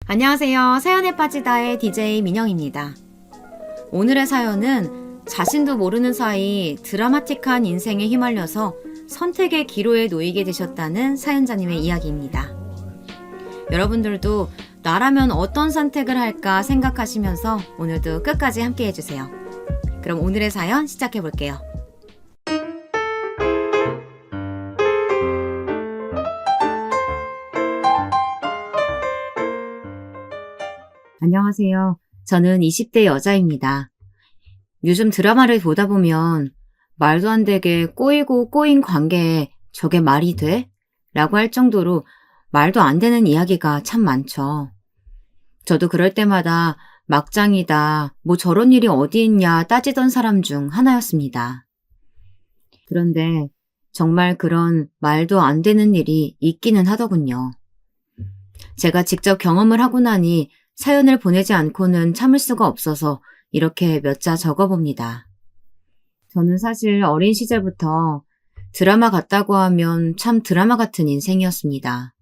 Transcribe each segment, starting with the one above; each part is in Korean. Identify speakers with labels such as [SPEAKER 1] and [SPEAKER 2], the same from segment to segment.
[SPEAKER 1] 안녕하세요. 사연에 빠지다의 DJ 민영입니다. 오늘의 사연은 자신도 모르는 사이 드라마틱한 인생에 휘말려서 선택의 기로에 놓이게 되셨다는 사연자님의 이야기입니다. 여러분들도 나라면 어떤 선택을 할까 생각하시면서 오늘도 끝까지 함께 해주세요. 그럼 오늘의 사연 시작해 볼게요. 안녕하세요. 저는 20대 여자입니다. 요즘 드라마를 보다 보면 말도 안 되게 꼬이고 꼬인 관계에 저게 말이 돼? 라고 할 정도로 말도 안 되는 이야기가 참 많죠. 저도 그럴 때마다 막장이다, 뭐 저런 일이 어디 있냐 따지던 사람 중 하나였습니다. 그런데 정말 그런 말도 안 되는 일이 있기는 하더군요. 제가 직접 경험을 하고 나니 사연을 보내지 않고는 참을 수가 없어서 이렇게 몇 자 적어봅니다. 저는 사실 어린 시절부터 드라마 같다고 하면 참 드라마 같은 인생이었습니다.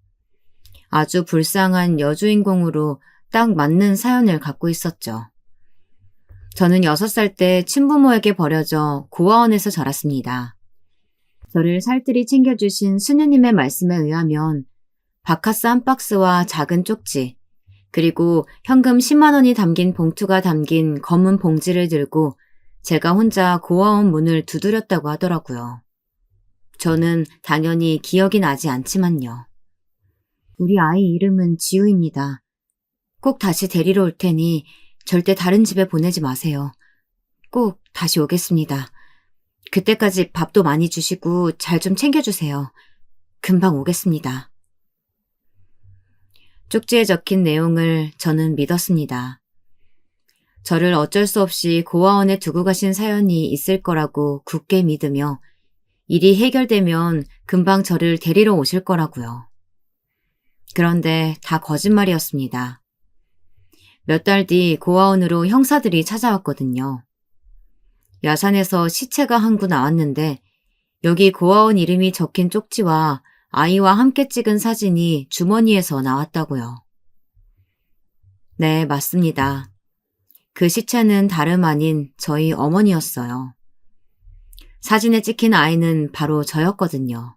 [SPEAKER 1] 아주 불쌍한 여주인공으로 딱 맞는 사연을 갖고 있었죠. 저는 6살 때 친부모에게 버려져 고아원에서 자랐습니다. 저를 살뜰히 챙겨주신 수녀님의 말씀에 의하면 바카스 한 박스와 작은 쪽지, 그리고 현금 10만 원이 담긴 봉투가 담긴 검은 봉지를 들고 제가 혼자 고아원 문을 두드렸다고 하더라고요. 저는 당연히 기억이 나지 않지만요. 우리 아이 이름은 지우입니다. 꼭 다시 데리러 올 테니 절대 다른 집에 보내지 마세요. 꼭 다시 오겠습니다. 그때까지 밥도 많이 주시고 잘 좀 챙겨주세요. 금방 오겠습니다. 쪽지에 적힌 내용을 저는 믿었습니다. 저를 어쩔 수 없이 고아원에 두고 가신 사연이 있을 거라고 굳게 믿으며 일이 해결되면 금방 저를 데리러 오실 거라고요. 그런데 다 거짓말이었습니다. 몇 달 뒤 고아원으로 형사들이 찾아왔거든요. 야산에서 시체가 한 구 나왔는데 여기 고아원 이름이 적힌 쪽지와 아이와 함께 찍은 사진이 주머니에서 나왔다고요. 네, 맞습니다. 그 시체는 다름 아닌 저희 어머니였어요. 사진에 찍힌 아이는 바로 저였거든요.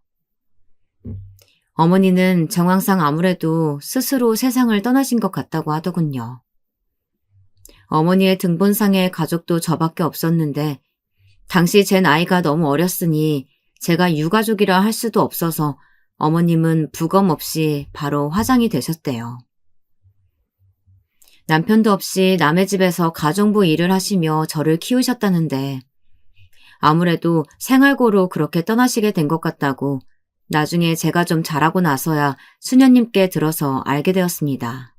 [SPEAKER 1] 어머니는 정황상 아무래도 스스로 세상을 떠나신 것 같다고 하더군요. 어머니의 등본상의 가족도 저밖에 없었는데 당시 제 나이가 너무 어렸으니 제가 유가족이라 할 수도 없어서 어머님은 부검 없이 바로 화장이 되셨대요. 남편도 없이 남의 집에서 가정부 일을 하시며 저를 키우셨다는데 아무래도 생활고로 그렇게 떠나시게 된 것 같다고 나중에 제가 좀 자라고 나서야 수녀님께 들어서 알게 되었습니다.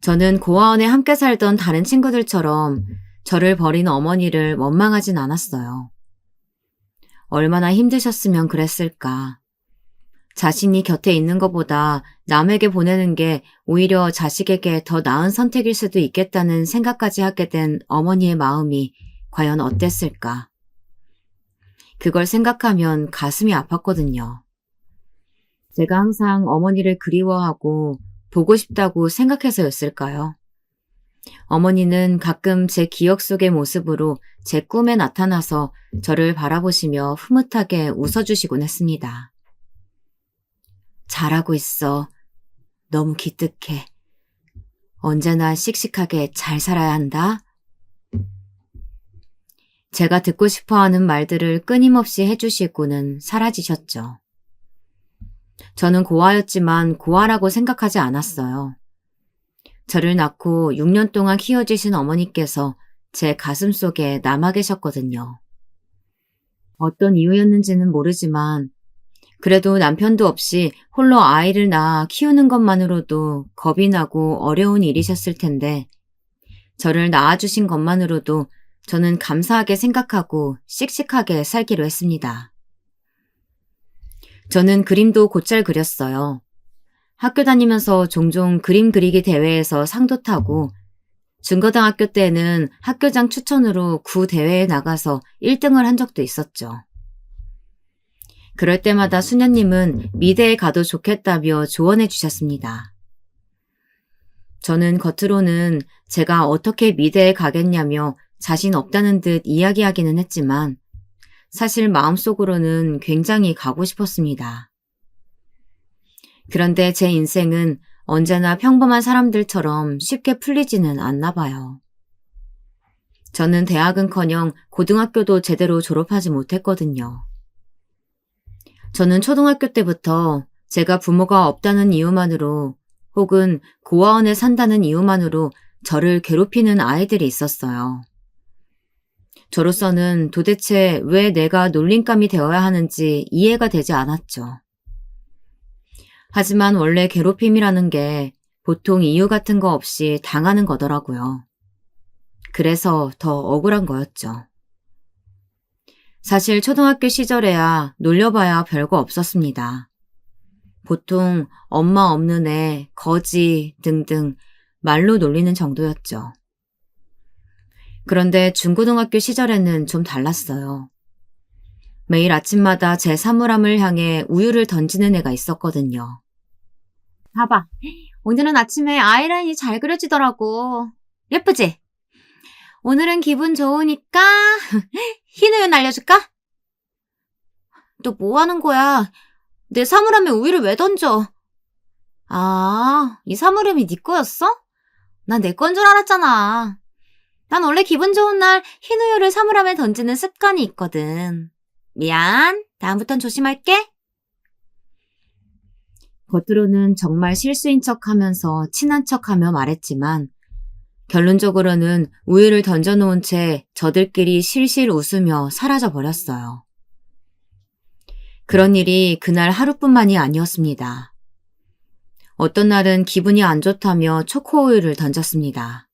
[SPEAKER 1] 저는 고아원에 함께 살던 다른 친구들처럼 저를 버린 어머니를 원망하진 않았어요. 얼마나 힘드셨으면 그랬을까. 자신이 곁에 있는 것보다 남에게 보내는 게 오히려 자식에게 더 나은 선택일 수도 있겠다는 생각까지 하게 된 어머니의 마음이 과연 어땠을까. 그걸 생각하면 가슴이 아팠거든요. 제가 항상 어머니를 그리워하고 보고 싶다고 생각해서였을까요? 어머니는 가끔 제 기억 속의 모습으로 제 꿈에 나타나서 저를 바라보시며 흐뭇하게 웃어주시곤 했습니다. 잘하고 있어. 너무 기특해. 언제나 씩씩하게 잘 살아야 한다. 제가 듣고 싶어하는 말들을 끊임없이 해주시고는 사라지셨죠. 저는 고아였지만 고아라고 생각하지 않았어요. 저를 낳고 6년 동안 키워주신 어머니께서 제 가슴 속에 남아 계셨거든요. 어떤 이유였는지는 모르지만 그래도 남편도 없이 홀로 아이를 낳아 키우는 것만으로도 겁이 나고 어려운 일이셨을 텐데 저를 낳아주신 것만으로도 저는 감사하게 생각하고 씩씩하게 살기로 했습니다. 저는 그림도 곧잘 그렸어요. 학교 다니면서 종종 그림 그리기 대회에서 상도 타고 중고등학교 때는 학교장 추천으로 구 대회에 나가서 1등을 한 적도 있었죠. 그럴 때마다 수녀님은 미대에 가도 좋겠다며 조언해 주셨습니다. 저는 겉으로는 제가 어떻게 미대에 가겠냐며 자신 없다는 듯 이야기하기는 했지만 사실 마음속으로는 굉장히 가고 싶었습니다. 그런데 제 인생은 언제나 평범한 사람들처럼 쉽게 풀리지는 않나 봐요. 저는 대학은커녕 고등학교도 제대로 졸업하지 못했거든요. 저는 초등학교 때부터 제가 부모가 없다는 이유만으로 혹은 고아원에 산다는 이유만으로 저를 괴롭히는 아이들이 있었어요. 저로서는 도대체 왜 내가 놀림감이 되어야 하는지 이해가 되지 않았죠. 하지만 원래 괴롭힘이라는 게 보통 이유 같은 거 없이 당하는 거더라고요. 그래서 더 억울한 거였죠. 사실 초등학교 시절에야 놀려봐야 별거 없었습니다. 보통 엄마 없는 애, 거지 등등 말로 놀리는 정도였죠. 그런데 중고등학교 시절에는 좀 달랐어요. 매일 아침마다 제 사물함을 향해 우유를 던지는 애가 있었거든요. 봐봐. 오늘은 아침에 아이라인이 잘 그려지더라고. 예쁘지? 오늘은 기분 좋으니까 흰 우유 날려줄까? 너 뭐 하는 거야? 내 사물함에 우유를 왜 던져? 아, 이 사물함이 네 거였어? 난 내 건 줄 알았잖아. 난 원래 기분 좋은 날 흰 우유를 사물함에 던지는 습관이 있거든. 미안. 다음부턴 조심할게. 겉으로는 정말 실수인 척하면서 친한 척하며 말했지만 결론적으로는 우유를 던져놓은 채 저들끼리 실실 웃으며 사라져버렸어요. 그런 일이 그날 하루뿐만이 아니었습니다. 어떤 날은 기분이 안 좋다며 초코우유를 던졌습니다.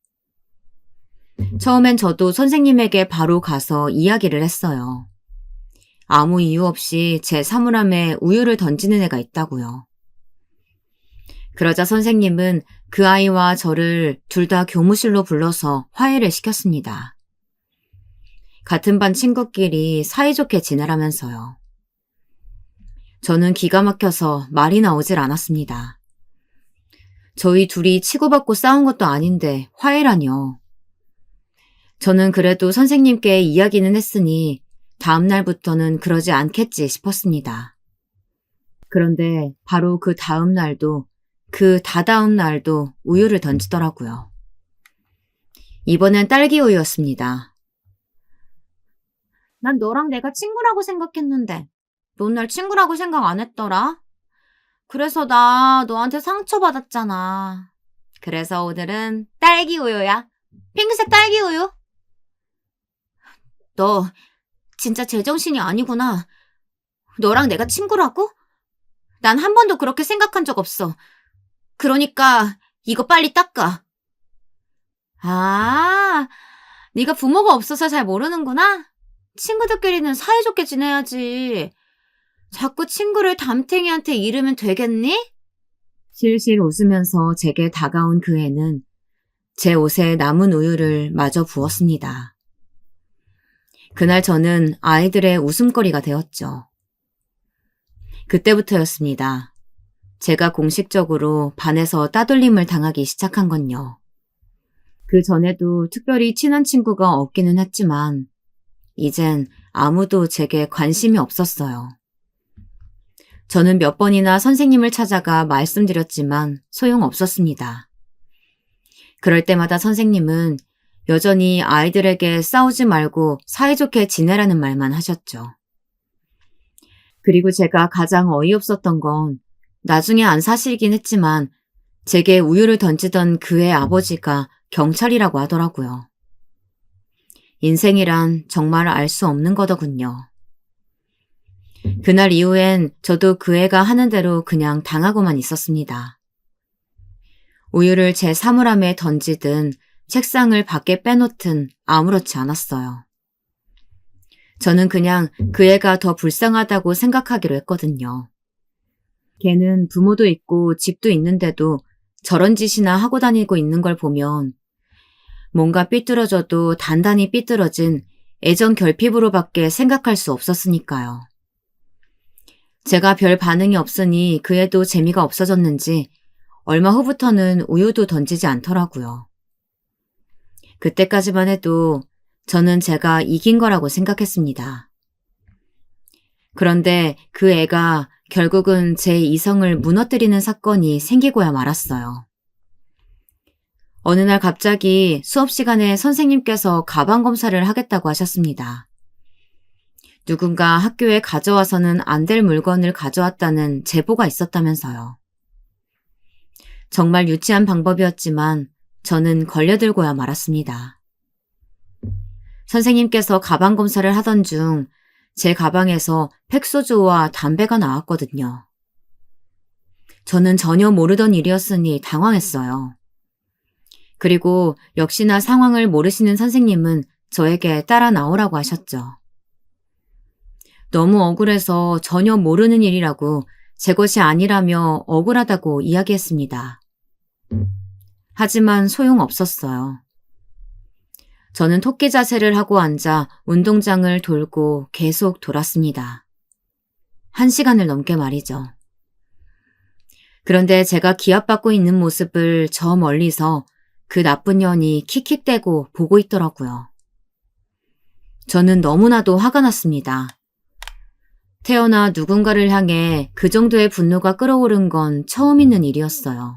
[SPEAKER 1] 처음엔 저도 선생님에게 바로 가서 이야기를 했어요. 아무 이유 없이 제 사물함에 우유를 던지는 애가 있다고요. 그러자 선생님은 그 아이와 저를 둘 다 교무실로 불러서 화해를 시켰습니다. 같은 반 친구끼리 사이좋게 지내라면서요. 저는 기가 막혀서 말이 나오질 않았습니다. 저희 둘이 치고받고 싸운 것도 아닌데 화해라뇨. 저는 그래도 선생님께 이야기는 했으니 다음 날부터는 그러지 않겠지 싶었습니다. 그런데 바로 그 다음 날도 그 다다음 날도 우유를 던지더라고요. 이번엔 딸기 우유였습니다. 난 너랑 내가 친구라고 생각했는데 넌 날 친구라고 생각 안 했더라? 그래서 나 너한테 상처받았잖아. 그래서 오늘은 딸기 우유야. 핑크색 딸기 우유. 너 진짜 제정신이 아니구나. 너랑 내가 친구라고? 난 한 번도 그렇게 생각한 적 없어. 그러니까 이거 빨리 닦아. 아, 네가 부모가 없어서 잘 모르는구나? 친구들끼리는 사이좋게 지내야지. 자꾸 친구를 담탱이한테 이르면 되겠니? 실실 웃으면서 제게 다가온 그 애는 제 옷에 남은 우유를 마저 부었습니다. 그날 저는 아이들의 웃음거리가 되었죠. 그때부터였습니다. 제가 공식적으로 반에서 따돌림을 당하기 시작한 건요. 그 전에도 특별히 친한 친구가 없기는 했지만 이젠 아무도 제게 관심이 없었어요. 저는 몇 번이나 선생님을 찾아가 말씀드렸지만 소용없었습니다. 그럴 때마다 선생님은 여전히 아이들에게 싸우지 말고 사이좋게 지내라는 말만 하셨죠. 그리고 제가 가장 어이없었던 건 나중에 안 사실이긴 했지만 제게 우유를 던지던 그의 아버지가 경찰이라고 하더라고요. 인생이란 정말 알 수 없는 거더군요. 그날 이후엔 저도 그 애가 하는 대로 그냥 당하고만 있었습니다. 우유를 제 사물함에 던지든 책상을 밖에 빼놓든 아무렇지 않았어요. 저는 그냥 그 애가 더 불쌍하다고 생각하기로 했거든요. 걔는 부모도 있고 집도 있는데도 저런 짓이나 하고 다니고 있는 걸 보면 뭔가 삐뚤어져도 단단히 삐뚤어진 애정 결핍으로밖에 생각할 수 없었으니까요. 제가 별 반응이 없으니 그 애도 재미가 없어졌는지 얼마 후부터는 우유도 던지지 않더라고요. 그때까지만 해도 저는 제가 이긴 거라고 생각했습니다. 그런데 그 애가 결국은 제 이성을 무너뜨리는 사건이 생기고야 말았어요. 어느 날 갑자기 수업 시간에 선생님께서 가방 검사를 하겠다고 하셨습니다. 누군가 학교에 가져와서는 안 될 물건을 가져왔다는 제보가 있었다면서요. 정말 유치한 방법이었지만 저는 걸려들고야 말았습니다. 선생님께서 가방 검사를 하던 중 제 가방에서 팩소주와 담배가 나왔거든요. 저는 전혀 모르던 일이었으니 당황했어요. 그리고 역시나 상황을 모르시는 선생님은 저에게 따라 나오라고 하셨죠. 너무 억울해서 전혀 모르는 일이라고 제 것이 아니라며 억울하다고 이야기했습니다. 하지만 소용없었어요. 저는 토끼 자세를 하고 앉아 운동장을 돌고 계속 돌았습니다. 1시간을 넘게 말이죠. 그런데 제가 기합받고 있는 모습을 저 멀리서 그 나쁜 년이 킥킥대고 보고 있더라고요. 저는 너무나도 화가 났습니다. 태어나 누군가를 향해 그 정도의 분노가 끓어오른 건 처음 있는 일이었어요.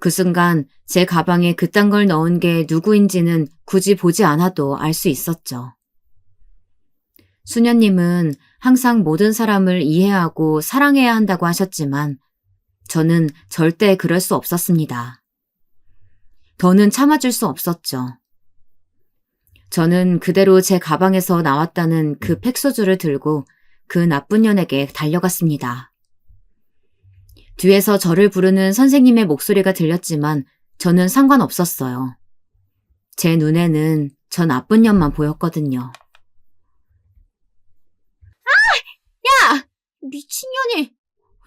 [SPEAKER 1] 그 순간 제 가방에 그딴 걸 넣은 게 누구인지는 굳이 보지 않아도 알 수 있었죠. 수녀님은 항상 모든 사람을 이해하고 사랑해야 한다고 하셨지만 저는 절대 그럴 수 없었습니다. 더는 참아줄 수 없었죠. 저는 그대로 제 가방에서 나왔다는 그 팩소주를 들고 그 나쁜 년에게 달려갔습니다. 뒤에서 저를 부르는 선생님의 목소리가 들렸지만 저는 상관없었어요. 제 눈에는 저 나쁜 년만 보였거든요.
[SPEAKER 2] 야! 미친년이!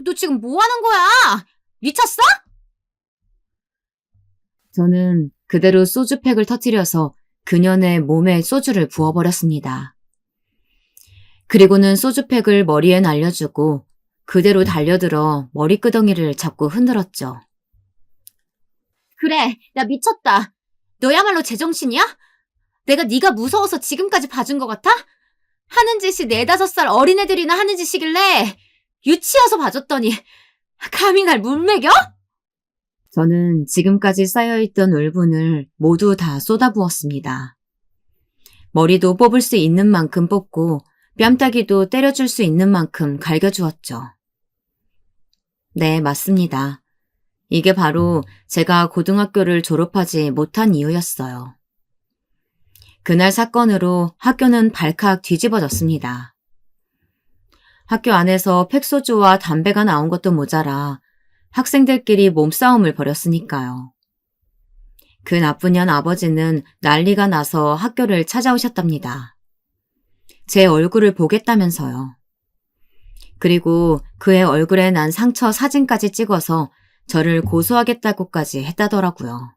[SPEAKER 2] 너 지금 뭐 하는 거야? 미쳤어?
[SPEAKER 1] 저는 그대로 소주팩을 터뜨려서 그년의 몸에 소주를 부어버렸습니다. 그리고는 소주팩을 머리에 날려주고 그대로 달려들어 머리끄덩이를 잡고 흔들었죠.
[SPEAKER 2] 그래, 나 미쳤다. 너야말로 제정신이야? 내가 네가 무서워서 지금까지 봐준 것 같아? 하는 짓이 4-5살 어린애들이나 하는 짓이길래 유치해서 봐줬더니 감히 날 물먹여?
[SPEAKER 1] 저는 지금까지 쌓여있던 울분을 모두 다 쏟아부었습니다. 머리도 뽑을 수 있는 만큼 뽑고 뺨따기도 때려줄 수 있는 만큼 갈겨주었죠. 네, 맞습니다. 이게 바로 제가 고등학교를 졸업하지 못한 이유였어요. 그날 사건으로 학교는 발칵 뒤집어졌습니다. 학교 안에서 팩소주와 담배가 나온 것도 모자라 학생들끼리 몸싸움을 벌였으니까요. 그 나쁜 년 아버지는 난리가 나서 학교를 찾아오셨답니다. 제 얼굴을 보겠다면서요. 그리고 그의 얼굴에 난 상처 사진까지 찍어서 저를 고소하겠다고까지 했다더라고요.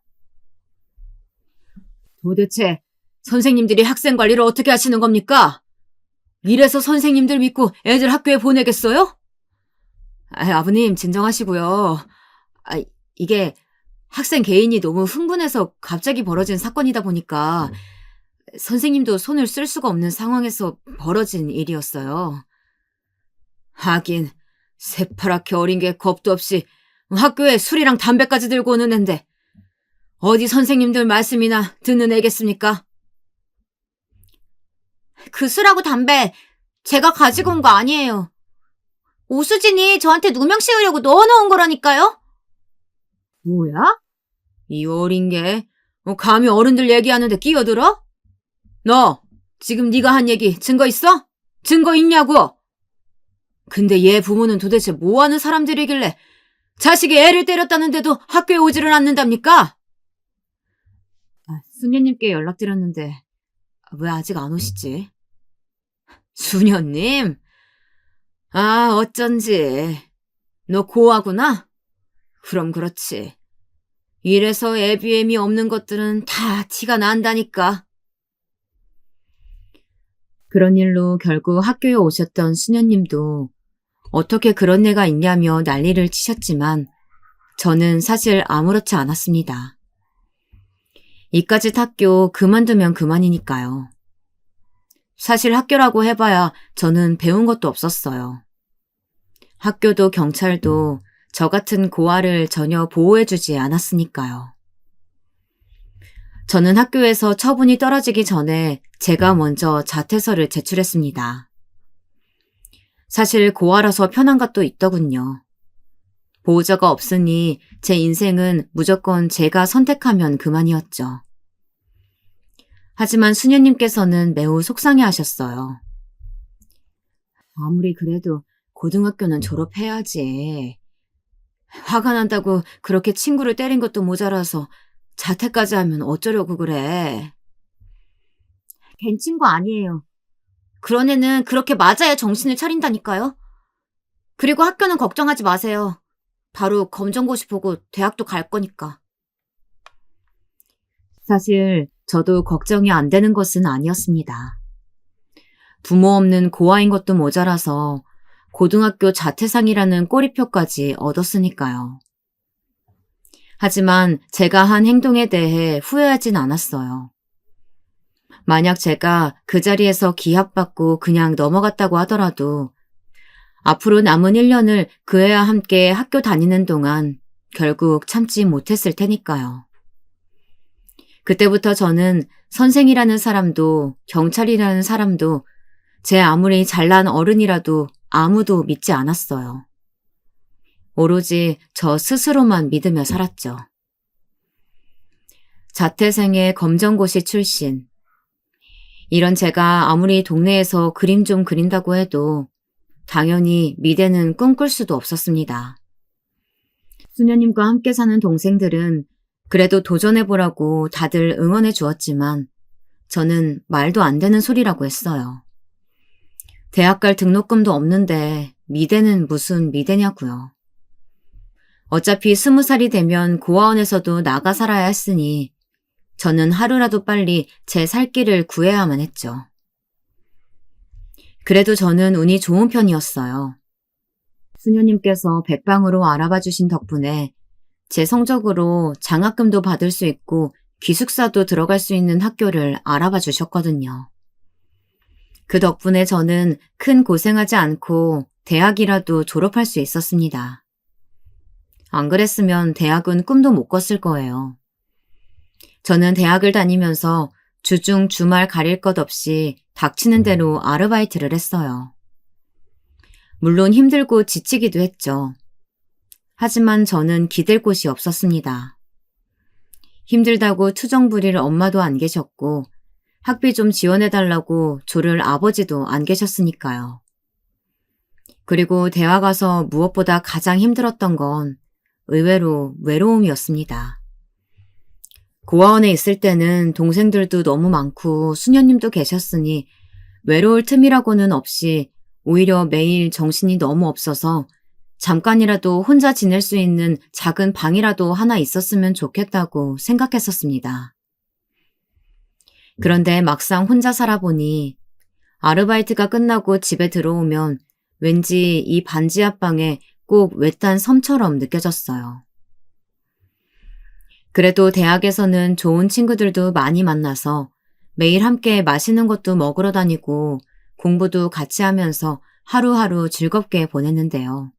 [SPEAKER 1] 도대체 선생님들이 학생 관리를 어떻게 하시는 겁니까? 이래서 선생님들 믿고 애들 학교에 보내겠어요? 아버님 진정하시고요. 이게 학생 개인이 너무 흥분해서 갑자기 벌어진 사건이다 보니까 선생님도 손을 쓸 수가 없는 상황에서 벌어진 일이었어요. 하긴 새파랗게 어린 게 겁도 없이 학교에 술이랑 담배까지 들고 오는 앤데 어디 선생님들 말씀이나 듣는 애겠습니까?
[SPEAKER 2] 그 술하고 담배 제가 가지고 온 거 아니에요. 오수진이 저한테 누명 씌우려고 넣어놓은 거라니까요.
[SPEAKER 1] 뭐야? 이 어린 게 감히 어른들 얘기하는데 끼어들어? 너 지금 네가 한 얘기 증거 있어? 증거 있냐고? 근데 얘 부모는 도대체 뭐하는 사람들이길래 자식이 애를 때렸다는데도 학교에 오지를 않는답니까? 수녀님께 연락드렸는데 왜 아직 안 오시지? 수녀님? 어쩐지. 너 고아구나? 그럼 그렇지. 이래서 애비애미 없는 것들은 다 티가 난다니까. 그런 일로 결국 학교에 오셨던 수녀님도 어떻게 그런 애가 있냐며 난리를 치셨지만 저는 사실 아무렇지 않았습니다. 이까짓 학교 그만두면 그만이니까요. 사실 학교라고 해봐야 저는 배운 것도 없었어요. 학교도 경찰도 저 같은 고아를 전혀 보호해주지 않았으니까요. 저는 학교에서 처분이 떨어지기 전에 제가 먼저 자퇴서를 제출했습니다. 사실 고아라서 편한 것도 있더군요. 보호자가 없으니 제 인생은 무조건 제가 선택하면 그만이었죠. 하지만 수녀님께서는 매우 속상해 하셨어요. 아무리 그래도 고등학교는 졸업해야지. 화가 난다고 그렇게 친구를 때린 것도 모자라서 자퇴까지 하면 어쩌려고 그래.
[SPEAKER 2] 걘 친구 아니에요. 그런 애는 그렇게 맞아야 정신을 차린다니까요. 그리고 학교는 걱정하지 마세요. 바로 검정고시 보고 대학도 갈 거니까.
[SPEAKER 1] 사실 저도 걱정이 안 되는 것은 아니었습니다. 부모 없는 고아인 것도 모자라서 고등학교 자퇴상이라는 꼬리표까지 얻었으니까요. 하지만 제가 한 행동에 대해 후회하진 않았어요. 만약 제가 그 자리에서 기합받고 그냥 넘어갔다고 하더라도 앞으로 남은 1년을 그 애와 함께 학교 다니는 동안 결국 참지 못했을 테니까요. 그때부터 저는 선생이라는 사람도 경찰이라는 사람도 제 아무리 잘난 어른이라도 아무도 믿지 않았어요. 오로지 저 스스로만 믿으며 살았죠. 자퇴생의 검정고시 출신. 이런 제가 아무리 동네에서 그림 좀 그린다고 해도 당연히 미래는 꿈꿀 수도 없었습니다. 수녀님과 함께 사는 동생들은 그래도 도전해보라고 다들 응원해 주었지만 저는 말도 안 되는 소리라고 했어요. 대학 갈 등록금도 없는데 미대는 무슨 미대냐고요. 어차피 20살이 되면 고아원에서도 나가 살아야 했으니 저는 하루라도 빨리 제 살 길을 구해야만 했죠. 그래도 저는 운이 좋은 편이었어요. 수녀님께서 백방으로 알아봐 주신 덕분에 제 성적으로 장학금도 받을 수 있고 기숙사도 들어갈 수 있는 학교를 알아봐 주셨거든요. 그 덕분에 저는 큰 고생하지 않고 대학이라도 졸업할 수 있었습니다. 안 그랬으면 대학은 꿈도 못 꿨을 거예요. 저는 대학을 다니면서 주중 주말 가릴 것 없이 닥치는 대로 아르바이트를 했어요. 물론 힘들고 지치기도 했죠. 하지만 저는 기댈 곳이 없었습니다. 힘들다고 투정 부릴 엄마도 안 계셨고 학비 좀 지원해달라고 조를 아버지도 안 계셨으니까요. 그리고 대학 가서 무엇보다 가장 힘들었던 건 의외로 외로움이었습니다. 고아원에 있을 때는 동생들도 너무 많고 수녀님도 계셨으니 외로울 틈이라고는 없이 오히려 매일 정신이 너무 없어서 잠깐이라도 혼자 지낼 수 있는 작은 방이라도 하나 있었으면 좋겠다고 생각했었습니다. 그런데 막상 혼자 살아보니 아르바이트가 끝나고 집에 들어오면 왠지 이 반지 앞방에 꼭 외딴 섬처럼 느껴졌어요. 그래도 대학에서는 좋은 친구들도 많이 만나서 매일 함께 맛있는 것도 먹으러 다니고 공부도 같이 하면서 하루하루 즐겁게 보냈는데요.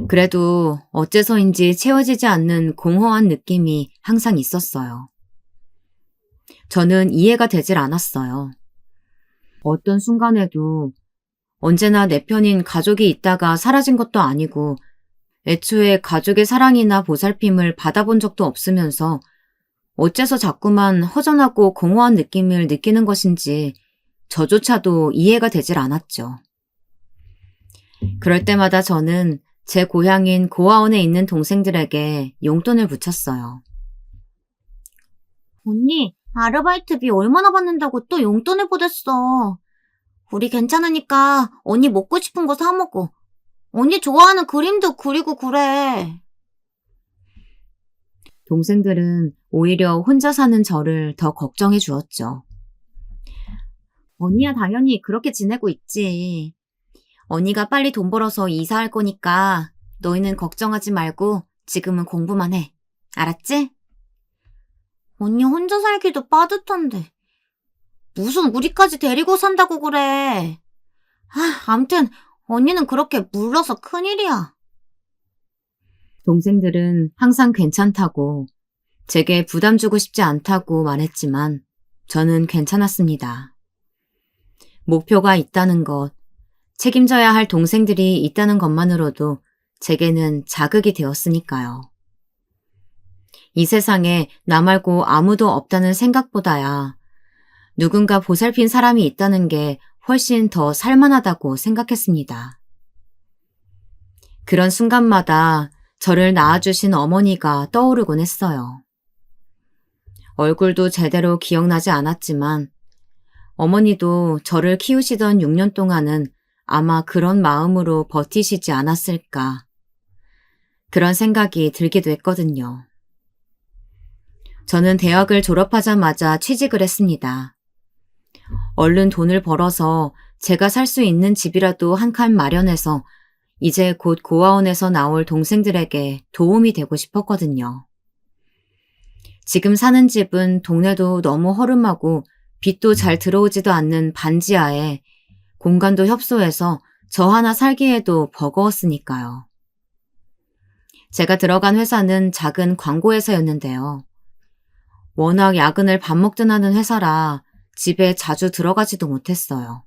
[SPEAKER 1] 그래도 어째서인지 채워지지 않는 공허한 느낌이 항상 있었어요. 저는 이해가 되질 않았어요. 어떤 순간에도 언제나 내 편인 가족이 있다가 사라진 것도 아니고 애초에 가족의 사랑이나 보살핌을 받아본 적도 없으면서 어째서 자꾸만 허전하고 공허한 느낌을 느끼는 것인지 저조차도 이해가 되질 않았죠. 그럴 때마다 저는 제 고향인 고아원에 있는 동생들에게 용돈을 붙였어요.
[SPEAKER 2] 언니, 아르바이트비 얼마나 받는다고 또 용돈을 보냈어. 우리 괜찮으니까 언니 먹고 싶은 거 사 먹어. 언니 좋아하는 그림도 그리고 그래.
[SPEAKER 1] 동생들은 오히려 혼자 사는 저를 더 걱정해 주었죠.
[SPEAKER 2] 언니야 당연히 그렇게 지내고 있지. 언니가 빨리 돈 벌어서 이사할 거니까 너희는 걱정하지 말고 지금은 공부만 해. 알았지? 언니 혼자 살기도 빠듯한데. 무슨 우리까지 데리고 산다고 그래. 암튼 언니는 그렇게 물러서 큰일이야.
[SPEAKER 1] 동생들은 항상 괜찮다고, 제게 부담 주고 싶지 않다고 말했지만 저는 괜찮았습니다. 목표가 있다는 것, 책임져야 할 동생들이 있다는 것만으로도 제게는 자극이 되었으니까요. 이 세상에 나 말고 아무도 없다는 생각보다야 누군가 보살핀 사람이 있다는 게 훨씬 더 살만하다고 생각했습니다. 그런 순간마다 저를 낳아주신 어머니가 떠오르곤 했어요. 얼굴도 제대로 기억나지 않았지만 어머니도 저를 키우시던 6년 동안은 아마 그런 마음으로 버티시지 않았을까. 그런 생각이 들기도 했거든요. 저는 대학을 졸업하자마자 취직을 했습니다. 얼른 돈을 벌어서 제가 살 수 있는 집이라도 한 칸 마련해서 이제 곧 고아원에서 나올 동생들에게 도움이 되고 싶었거든요. 지금 사는 집은 동네도 너무 허름하고 빛도 잘 들어오지도 않는 반지하에 공간도 협소해서 저 하나 살기에도 버거웠으니까요. 제가 들어간 회사는 작은 광고회사였는데요. 워낙 야근을 밥 먹든 하는 회사라 집에 자주 들어가지도 못했어요.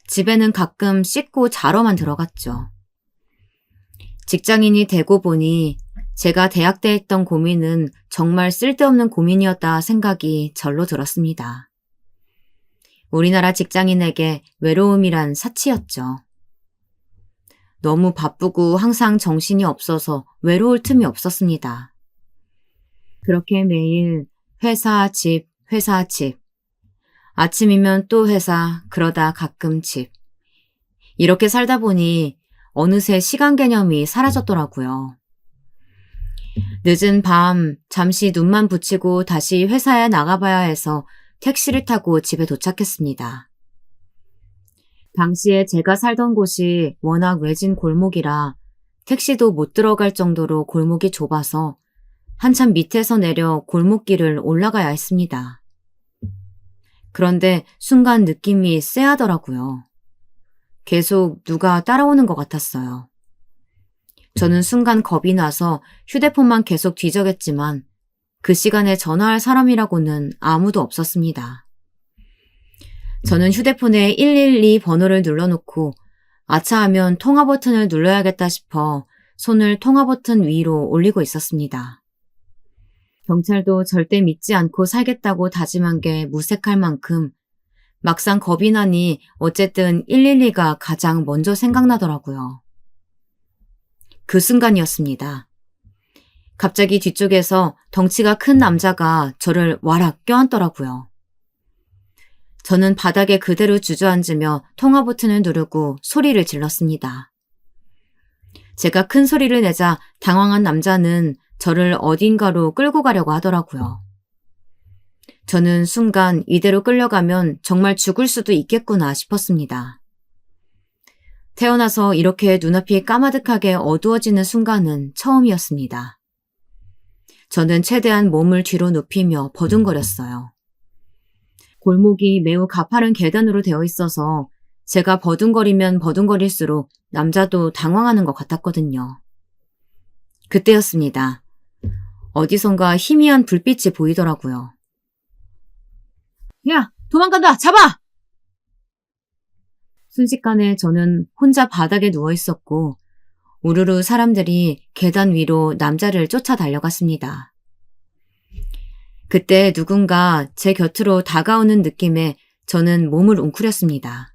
[SPEAKER 1] 집에는 가끔 씻고 자러만 들어갔죠. 직장인이 되고 보니 제가 대학 때 했던 고민은 정말 쓸데없는 고민이었다 생각이 절로 들었습니다. 우리나라 직장인에게 외로움이란 사치였죠. 너무 바쁘고 항상 정신이 없어서 외로울 틈이 없었습니다. 그렇게 매일 회사, 집, 회사, 집. 아침이면 또 회사, 그러다 가끔 집. 이렇게 살다 보니 어느새 시간 개념이 사라졌더라고요. 늦은 밤 잠시 눈만 붙이고 다시 회사에 나가봐야 해서 택시를 타고 집에 도착했습니다. 당시에 제가 살던 곳이 워낙 외진 골목이라 택시도 못 들어갈 정도로 골목이 좁아서 한참 밑에서 내려 골목길을 올라가야 했습니다. 그런데 순간 느낌이 쎄하더라고요. 계속 누가 따라오는 것 같았어요. 저는 순간 겁이 나서 휴대폰만 계속 뒤적였지만 그 시간에 전화할 사람이라고는 아무도 없었습니다. 저는 휴대폰에 112 번호를 눌러놓고 아차하면 통화 버튼을 눌러야겠다 싶어 손을 통화 버튼 위로 올리고 있었습니다. 경찰도 절대 믿지 않고 살겠다고 다짐한 게 무색할 만큼 막상 겁이 나니 어쨌든 112가 가장 먼저 생각나더라고요. 그 순간이었습니다. 갑자기 뒤쪽에서 덩치가 큰 남자가 저를 와락 껴안더라고요. 저는 바닥에 그대로 주저앉으며 통화 버튼을 누르고 소리를 질렀습니다. 제가 큰 소리를 내자 당황한 남자는 저를 어딘가로 끌고 가려고 하더라고요. 저는 순간 이대로 끌려가면 정말 죽을 수도 있겠구나 싶었습니다. 태어나서 이렇게 눈앞이 까마득하게 어두워지는 순간은 처음이었습니다. 저는 최대한 몸을 뒤로 눕히며 버둥거렸어요. 골목이 매우 가파른 계단으로 되어 있어서 제가 버둥거리면 버둥거릴수록 남자도 당황하는 것 같았거든요. 그때였습니다. 어디선가 희미한 불빛이 보이더라고요. 야, 도망간다! 잡아! 순식간에 저는 혼자 바닥에 누워 있었고 우르르 사람들이 계단 위로 남자를 쫓아 달려갔습니다. 그때 누군가 제 곁으로 다가오는 느낌에 저는 몸을 웅크렸습니다.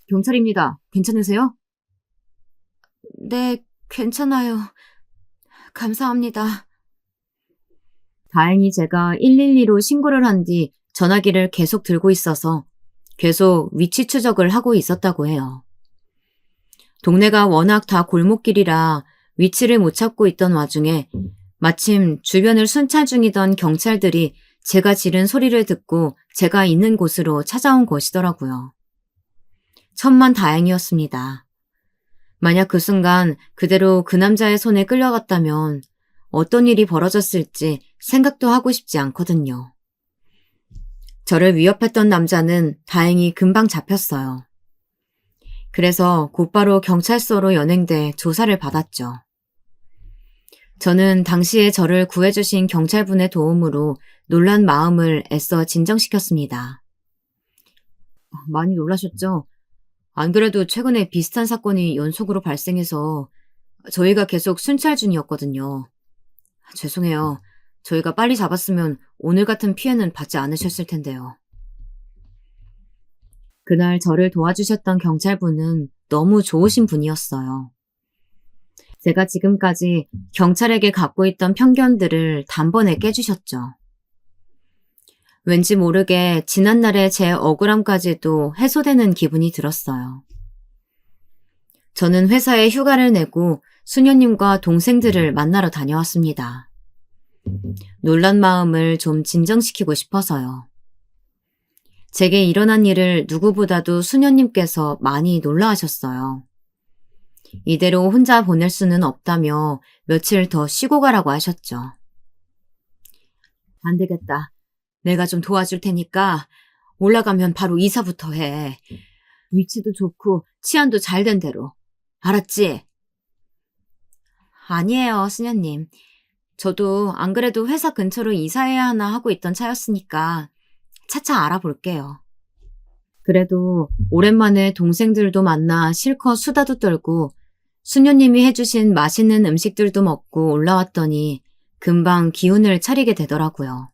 [SPEAKER 1] 경찰입니다. 괜찮으세요? 네, 괜찮아요. 감사합니다. 다행히 제가 112로 신고를 한 뒤 전화기를 계속 들고 있어서 계속 위치 추적을 하고 있었다고 해요. 동네가 워낙 다 골목길이라 위치를 못 찾고 있던 와중에 마침 주변을 순찰 중이던 경찰들이 제가 지른 소리를 듣고 제가 있는 곳으로 찾아온 것이더라고요. 천만다행이었습니다. 만약 그 순간 그대로 그 남자의 손에 끌려갔다면 어떤 일이 벌어졌을지 생각도 하고 싶지 않거든요. 저를 위협했던 남자는 다행히 금방 잡혔어요. 그래서 곧바로 경찰서로 연행돼 조사를 받았죠. 저는 당시에 저를 구해주신 경찰분의 도움으로 놀란 마음을 애써 진정시켰습니다. 많이 놀라셨죠? 안 그래도 최근에 비슷한 사건이 연속으로 발생해서 저희가 계속 순찰 중이었거든요. 죄송해요. 저희가 빨리 잡았으면 오늘 같은 피해는 받지 않으셨을 텐데요. 그날 저를 도와주셨던 경찰분은 너무 좋으신 분이었어요. 제가 지금까지 경찰에게 갖고 있던 편견들을 단번에 깨주셨죠. 왠지 모르게 지난날의 제 억울함까지도 해소되는 기분이 들었어요. 저는 회사에 휴가를 내고 수녀님과 동생들을 만나러 다녀왔습니다. 놀란 마음을 좀 진정시키고 싶어서요. 제게 일어난 일을 누구보다도 수녀님께서 많이 놀라하셨어요. 이대로 혼자 보낼 수는 없다며 며칠 더 쉬고 가라고 하셨죠. 안 되겠다. 내가 좀 도와줄 테니까 올라가면 바로 이사부터 해. 위치도 좋고 치안도 잘 된 대로. 알았지? 아니에요, 수녀님. 저도 안 그래도 회사 근처로 이사해야 하나 하고 있던 차였으니까 차차 알아볼게요. 그래도 오랜만에 동생들도 만나 실컷 수다도 떨고 수녀님이 해주신 맛있는 음식들도 먹고 올라왔더니 금방 기운을 차리게 되더라고요.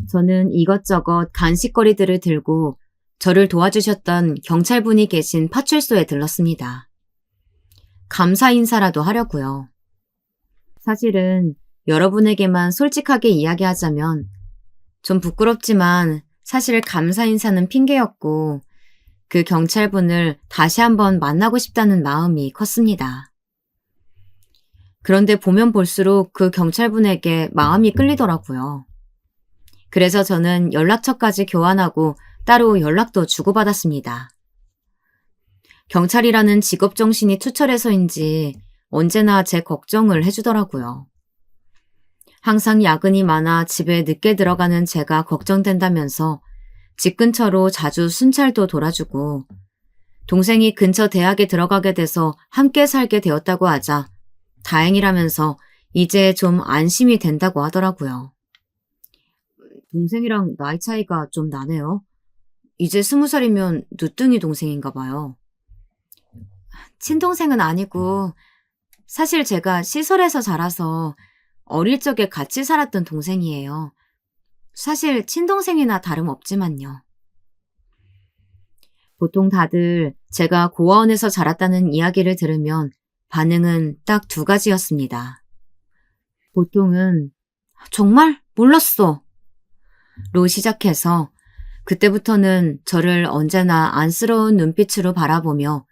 [SPEAKER 1] 저는 이것저것 간식거리들을 들고 저를 도와주셨던 경찰분이 계신 파출소에 들렀습니다. 감사 인사라도 하려고요. 사실은 여러분에게만 솔직하게 이야기하자면 좀 부끄럽지만 사실 감사 인사는 핑계였고 그 경찰분을 다시 한번 만나고 싶다는 마음이 컸습니다. 그런데 보면 볼수록 그 경찰분에게 마음이 끌리더라고요. 그래서 저는 연락처까지 교환하고 따로 연락도 주고받았습니다. 경찰이라는 직업정신이 투철해서인지 언제나 제 걱정을 해주더라고요. 항상 야근이 많아 집에 늦게 들어가는 제가 걱정된다면서 집 근처로 자주 순찰도 돌아주고 동생이 근처 대학에 들어가게 돼서 함께 살게 되었다고 하자 다행이라면서 이제 좀 안심이 된다고 하더라고요. 동생이랑 나이 차이가 좀 나네요. 이제 20살이면 누뚱이 동생인가 봐요. 친동생은 아니고 사실 제가 시설에서 자라서 어릴 적에 같이 살았던 동생이에요. 사실 친동생이나 다름없지만요. 보통 다들 제가 고아원에서 자랐다는 이야기를 들으면 반응은 딱 두 가지였습니다. 보통은 정말 몰랐어 로 시작해서 그때부터는 저를 언제나 안쓰러운 눈빛으로 바라보며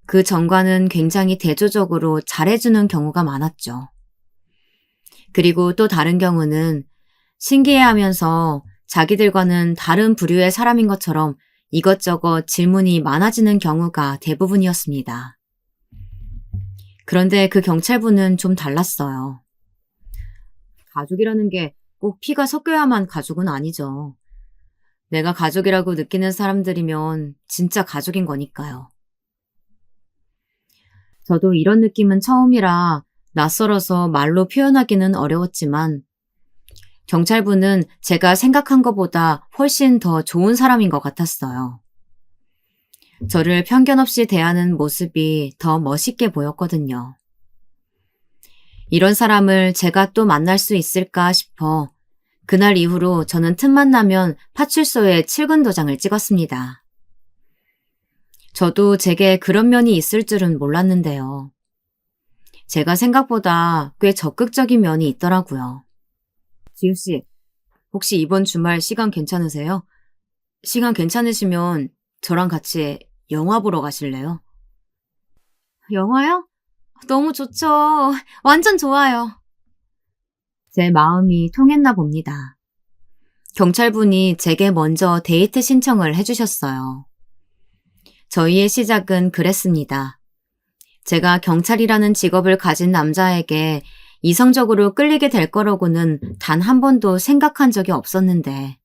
[SPEAKER 1] 그 전과는 굉장히 대조적으로 잘해주는 경우가 많았죠. 그리고 또 다른 경우는 신기해하면서 자기들과는 다른 부류의 사람인 것처럼 이것저것 질문이 많아지는 경우가 대부분이었습니다. 그런데 그 경찰분은 좀 달랐어요. 가족이라는 게 꼭 피가 섞여야만 가족은 아니죠. 내가 가족이라고 느끼는 사람들이면 진짜 가족인 거니까요. 저도 이런 느낌은 처음이라 낯설어서 말로 표현하기는 어려웠지만 경찰분은 제가 생각한 것보다 훨씬 더 좋은 사람인 것 같았어요. 저를 편견 없이 대하는 모습이 더 멋있게 보였거든요. 이런 사람을 제가 또 만날 수 있을까 싶어 그날 이후로 저는 틈만 나면 파출소에 출근 도장을 찍었습니다. 저도 제게 그런 면이 있을 줄은 몰랐는데요. 제가 생각보다 꽤 적극적인 면이 있더라고요. 지우씨, 혹시 이번 주말 시간 괜찮으세요? 시간 괜찮으시면 저랑 같이 영화 보러 가실래요? 영화요? 너무 좋죠. 완전 좋아요. 제 마음이 통했나 봅니다. 경찰분이 제게 먼저 데이트 신청을 해주셨어요. 저희의 시작은 그랬습니다. 제가 경찰이라는 직업을 가진 남자에게 이성적으로 끌리게 될 거라고는 단 한 번도 생각한 적이 없었는데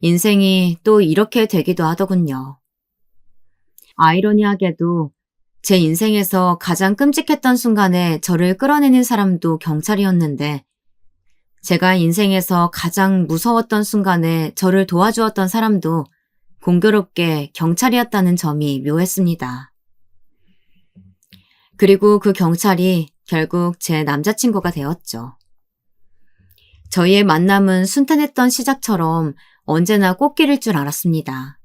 [SPEAKER 1] 인생이 또 이렇게 되기도 하더군요. 아이러니하게도 제 인생에서 가장 끔찍했던 순간에 저를 끌어내는 사람도 경찰이었는데 제가 인생에서 가장 무서웠던 순간에 저를 도와주었던 사람도 공교롭게 경찰이었다는 점이 묘했습니다. 그리고 그 경찰이 결국 제 남자친구가 되었죠. 저희의 만남은 순탄했던 시작처럼 언제나 꽃길일 줄 알았습니다.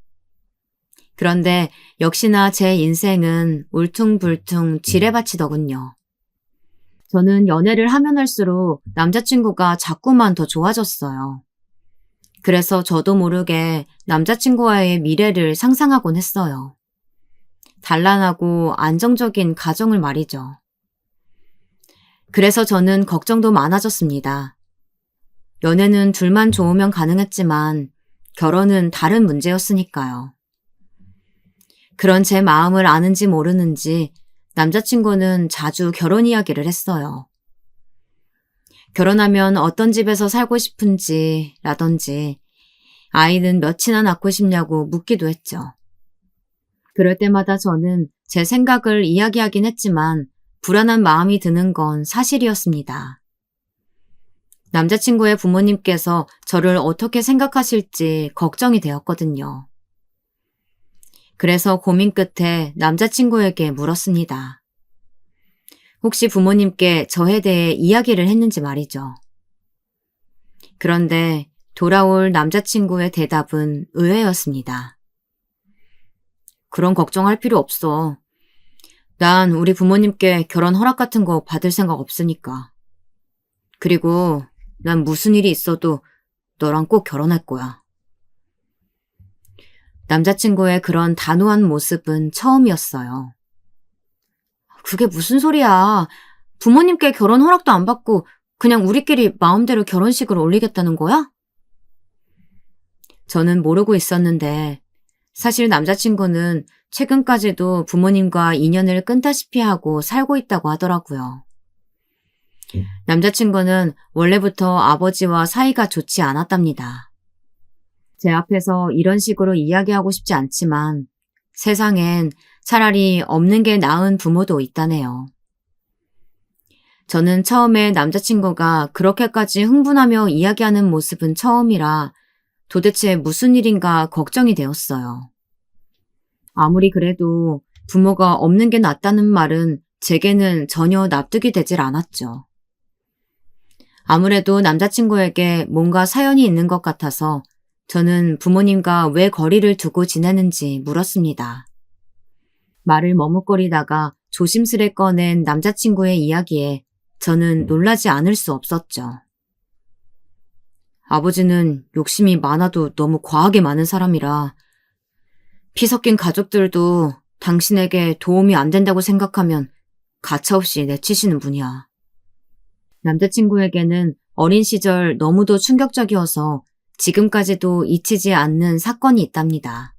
[SPEAKER 1] 그런데 역시나 제 인생은 울퉁불퉁 지뢰밭이더군요. 저는 연애를 하면 할수록 남자친구가 자꾸만 더 좋아졌어요. 그래서 저도 모르게 남자친구와의 미래를 상상하곤 했어요. 단란하고 안정적인 가정을 말이죠. 그래서 저는 걱정도 많아졌습니다. 연애는 둘만 좋으면 가능했지만 결혼은 다른 문제였으니까요. 그런 제 마음을 아는지 모르는지 남자친구는 자주 결혼 이야기를 했어요. 결혼하면 어떤 집에서 살고 싶은지 라든지 아이는 몇이나 낳고 싶냐고 묻기도 했죠. 그럴 때마다 저는 제 생각을 이야기하긴 했지만 불안한 마음이 드는 건 사실이었습니다. 남자친구의 부모님께서 저를 어떻게 생각하실지 걱정이 되었거든요. 그래서 고민 끝에 남자친구에게 물었습니다. 혹시 부모님께 저에 대해 이야기를 했는지 말이죠. 그런데 돌아올 남자친구의 대답은 의외였습니다. 그런 걱정할 필요 없어. 난 우리 부모님께 결혼 허락 같은 거 받을 생각 없으니까. 그리고 난 무슨 일이 있어도 너랑 꼭 결혼할 거야. 남자친구의 그런 단호한 모습은 처음이었어요. 그게 무슨 소리야. 부모님께 결혼 허락도 안 받고 그냥 우리끼리 마음대로 결혼식을 올리겠다는 거야? 저는 모르고 있었는데 사실 남자친구는 최근까지도 부모님과 인연을 끊다시피 하고 살고 있다고 하더라고요. 남자친구는 원래부터 아버지와 사이가 좋지 않았답니다. 제 앞에서 이런 식으로 이야기하고 싶지 않지만 세상엔 차라리 없는 게 나은 부모도 있다네요. 저는 처음에 남자친구가 그렇게까지 흥분하며 이야기하는 모습은 처음이라 도대체 무슨 일인가 걱정이 되었어요. 아무리 그래도 부모가 없는 게 낫다는 말은 제게는 전혀 납득이 되질 않았죠. 아무래도 남자친구에게 뭔가 사연이 있는 것 같아서 저는 부모님과 왜 거리를 두고 지내는지 물었습니다. 말을 머뭇거리다가 조심스레 꺼낸 남자친구의 이야기에 저는 놀라지 않을 수 없었죠. 아버지는 욕심이 많아도 너무 과하게 많은 사람이라 피 섞인 가족들도 당신에게 도움이 안 된다고 생각하면 가차없이 내치시는 분이야. 남자친구에게는 어린 시절 너무도 충격적이어서 지금까지도 잊히지 않는 사건이 있답니다.